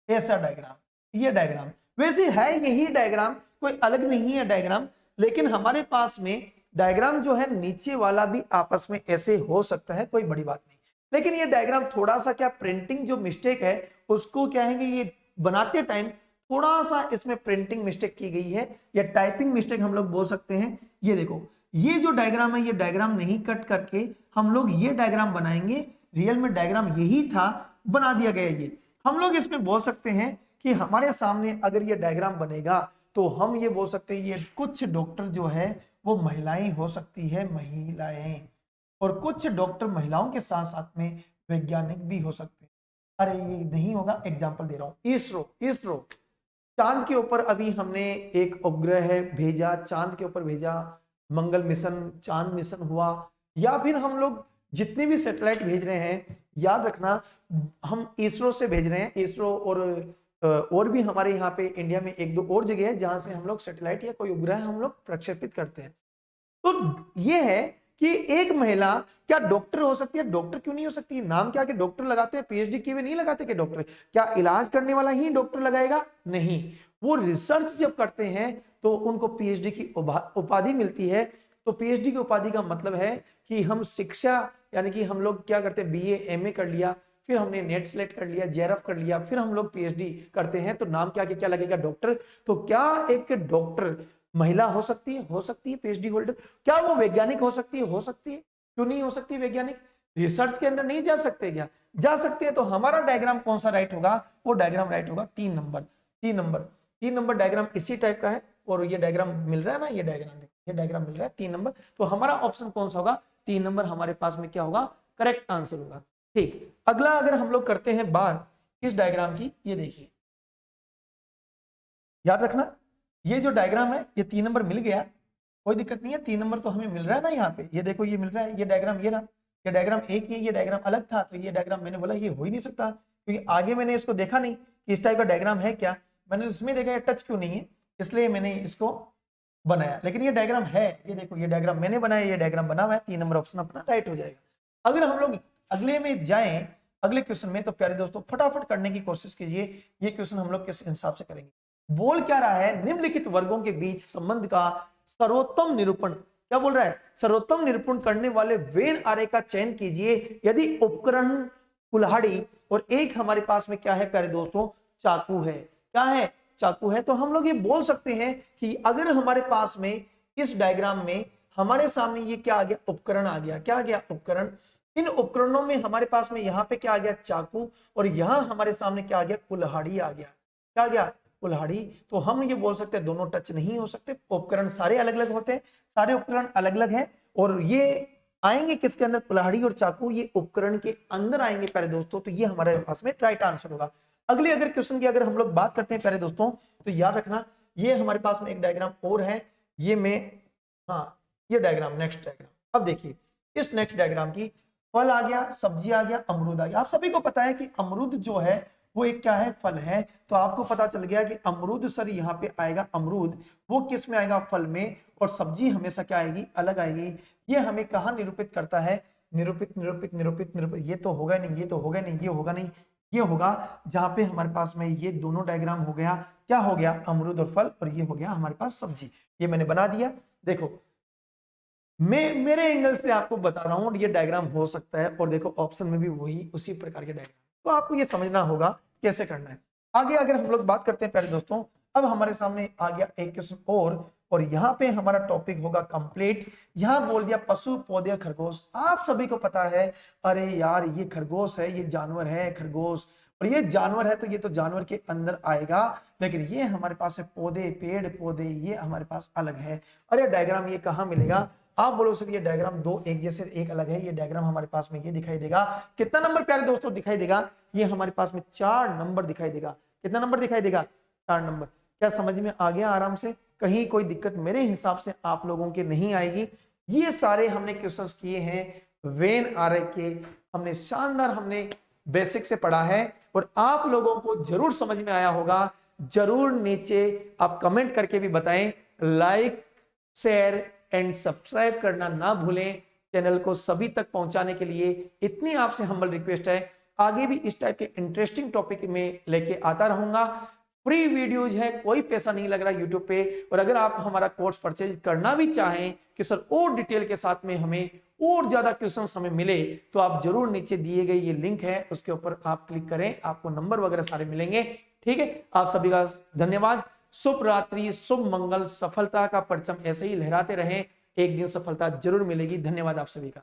है, ऐसा डायग्राम, ये डायग्राम। वैसे है यही डायग्राम, कोई अलग नहीं है डायग्राम, लेकिन हमारे पास में डायग्राम जो है नीचे वाला भी आपस में ऐसे हो सकता है, कोई बड़ी बात नहीं। लेकिन ये डायग्राम थोड़ा सा क्या प्रिंटिंग जो मिस्टेक है उसको क्या है, ये बनाते टाइम थोड़ा सा इसमें प्रिंटिंग मिस्टेक की गई है, या टाइपिंग मिस्टेक हम लोग बोल सकते हैं। ये देखो, ये जो डायग्राम है, ये डायग्राम नहीं कट करके हम लोग ये डायग्राम बनाएंगे। रियल में डायग्राम यही था, बना दिया गया ये। हम लोग इसमें बोल सकते हैं कि हमारे सामने अगर ये डायग्राम बनेगा तो हम ये बोल सकते हैं ये कुछ डॉक्टर जो है वो महिलाएं हो सकती है, महिलाएं, और कुछ डॉक्टर महिलाओं के साथ साथ में वैज्ञानिक भी हो सकते हैं। अरे ये नहीं होगा, एग्जांपल दे रहा हूं, इसरो चांद के ऊपर अभी हमने एक उपग्रह भेजा, चांद के ऊपर भेजा, मंगल मिशन, चांद मिशन हुआ, या फिर हम लोग जितने भी सैटेलाइट भेज रहे हैं, याद रखना हम इसरो से भेज रहे हैं। इसरो और भी हमारे यहाँ पे इंडिया में एक दो और जगह है जहां से हम लोग सैटेलाइट या कोई उपग्रह हम लोग प्रक्षेपित करते हैं। तो ये है कि एक महिला क्या डॉक्टर हो सकती है, डॉक्टर क्यों नहीं हो सकती। नाम क्या कि डॉक्टर लगाते हैं, पीएचडी किए हुए नहीं लगाते कि डॉक्टर। क्या इलाज करने वाला ही डॉक्टर लगाएगा, नहीं। वो रिसर्च जब करते हैं तो उनको पीएचडी की उपाधि मिलती है। तो पीएचडी की उपाधि का मतलब है कि हम शिक्षा, यानी कि हम लोग क्या करते हैं, बीए एमए कर लिया, फिर हमने नेट सेलेक्ट कर लिया, जेआरएफ कर लिया, फिर हम लोग पीएचडी करते हैं, तो नाम क्या लगेगा, डॉक्टर। तो क्या एक डॉक्टर महिला हो सकती है, हो सकती है पीएचडी होल्डर। क्या वो वैज्ञानिक हो सकती है, हो सकती है। क्यों नहीं हो सकती वैज्ञानिक, रिसर्च के अंदर नहीं जा सकते क्या, जा सकते हैं। तो हमारा डायग्राम कौन सा राइट होगा, वो डायग्राम राइट होगा 3 नंबर डायग्राम इसी टाइप का है। और ये डायग्राम मिल रहा है ना, ये डायग्राम देखो, ये डायग्राम मिल रहा है 3 नंबर। तो हमारा ऑप्शन कौन सा होगा, 3 नंबर हमारे पास में क्या होगा, करेक्ट आंसर होगा। ठीक, अगला अगर हम लोग करते हैं बात इस डायग्राम की, ये देखिए, याद रखना ये जो डायग्राम है ये 3 नंबर मिल गया, कोई दिक्कत नहीं है, 3 नंबर तो हमें मिल रहा है ना यहाँ पे। ये देखो ये मिल रहा है, ये डायग्राम ये रहा, ये डायग्राम एक ही, ये डायग्राम अलग था, तो ये डायग्राम मैंने बोला ये हो ही नहीं सकता क्योंकि आगे मैंने इसको देखा नहीं कि इस टाइप का डायग्राम है क्या, मैंने इसमें देखा ये टच क्यों नहीं है, इसलिए मैंने इसको बनाया। लेकिन ये डायग्राम है, ये देखो ये डायग्राम मैंने बनाया, ये डायग्राम बना हुआ है, 3 नंबर ऑप्शन अपना राइट हो जाएगा। अगर हम लोग अगले में जाएं, अगले क्वेश्चन में, तो प्यारे दोस्तों फटाफट करने की कोशिश कीजिए। ये क्वेश्चन हम लोग किस हिसाब से करेंगे, बोल क्या रहा है, निम्नलिखित वर्गों के बीच संबंध का सर्वोत्तम निरूपण, क्या बोल रहा है, सर्वोत्तम निरूपण करने वाले वेन आरेख का चयन कीजिए यदि उपकरण कुल्हाड़ी और एक हमारे पास में क्या है प्यारे दोस्तों, चाकू है। क्या है, चाकू है। तो हम लोग ये बोल सकते हैं कि अगर हमारे पास में इस डायग्राम में हमारे सामने ये क्या आ गया, उपकरण आ गया। क्या आ गया, उपकरण। इन उपकरणों में हमारे पास में यहाँ पे क्या आ गया, चाकू, और यहाँ हमारे सामने क्या आ गया, कुल्हाड़ी आ गया। क्या आ गया, कुल्हाड़ी। तो हम ये बोल सकते हैं दोनों टच नहीं हो सकते, उपकरण सारे अलग अलग होते हैं, सारे उपकरण अलग अलग है, और ये आएंगे किसके अंदर, कुल्हाड़ी और चाकू ये उपकरण के अंदर आएंगे प्यारे दोस्तों। तो ये हमारे पास में राइट आंसर होगा। अगले अगर क्वेश्चन की अगर हम लोग बात करते हैं प्यारे दोस्तों, तो याद रखना ये हमारे पास में एक डायग्राम और है, ये में, हाँ ये डायग्राम, नेक्स्ट डायग्राम। अब देखिए इस नेक्स्ट डायग्राम की, फल आ गया, सब्जी आ गया, अमरूद आ गया। आप सभी को पता है कि अमरूद जो है वो एक क्या है, फल है। तो आपको पता चल गया कि अमरूद सर यहाँ पे आएगा, अमरूद वो किस में आएगा, फल में, और सब्जी हमेशा क्या आएगी, अलग आएगी। ये हमें कहाँ निरूपित करता है, निरूपित निरूपित निरूपित निरूपित, ये तो होगा नहीं, ये तो होगा नहीं, ये होगा नहीं, ये होगा जहां पे हमारे पास में ये दोनों डायग्राम हो गया, क्या हो गया, अमरूद और फल, और ये हो गया हमारे पास सब्जी। ये मैंने बना दिया। देखो मैं मेरे एंगल से आपको बता रहा हूं ये डायग्राम हो सकता है, और देखो ऑप्शन में भी वही उसी प्रकार के डायग्राम, तो आपको ये समझना होगा कैसे करना है। आगे अगर हम लोग बात करते हैं प्यारे दोस्तों, अब हमारे सामने आ गया एक क्वेश्चन और यहाँ पे हमारा टॉपिक होगा कंप्लीट। यहाँ बोल दिया पशु पौधे खरगोश। आप सभी को पता है, अरे यार ये खरगोश है, ये जानवर है खरगोश, और ये जानवर है तो ये तो जानवर के अंदर आएगा, लेकिन ये हमारे पास है पौधे, पेड़ पौधे, ये हमारे पास अलग है। अरे डायग्राम ये कहाँ मिलेगा, आप बोलो सर ये डायग्राम दो एक जैसे, एक अलग है। ये डायग्राम हमारे पास में ये दिखाई देगा, कितना नंबर प्यारे दोस्तों दिखाई देगा, ये हमारे पास में 4 नंबर दिखाई देगा। कितना नंबर दिखाई देगा, 4 नंबर। क्या समझ में आ गया आराम से, कहीं कोई दिक्कत मेरे हिसाब से आप लोगों के नहीं आएगी। ये सारे हमने क्वेश्चंस किए हैं वेन आरेख के, हमने शानदार, हमने बेसिक से पढ़ा है, और आप लोगों को जरूर समझ में आया होगा। जरूर नीचे आप कमेंट करके भी बताएं, लाइक शेयर एंड सब्सक्राइब करना ना भूलें। चैनल को सभी तक पहुंचाने के लिए इतनी आपसे हम्बल रिक्वेस्ट है। आगे भी इस टाइप के इंटरेस्टिंग टॉपिक में लेके आता रहूंगा। फ्री वीडियोज है, कोई पैसा नहीं लग रहा यूट्यूब पे। और अगर आप हमारा कोर्स परचेज करना भी चाहें कि सर और डिटेल के साथ में हमें और ज्यादा क्वेश्चंस हमें मिले, तो आप जरूर नीचे दिए गए ये लिंक है उसके ऊपर आप क्लिक करें, आपको नंबर वगैरह सारे मिलेंगे। ठीक है, आप सभी का धन्यवाद। शुभ रात्रि, शुभ मंगल, सफलता का परचम ऐसे ही लहराते रहें, एक दिन सफलता जरूर मिलेगी। धन्यवाद आप सभी का।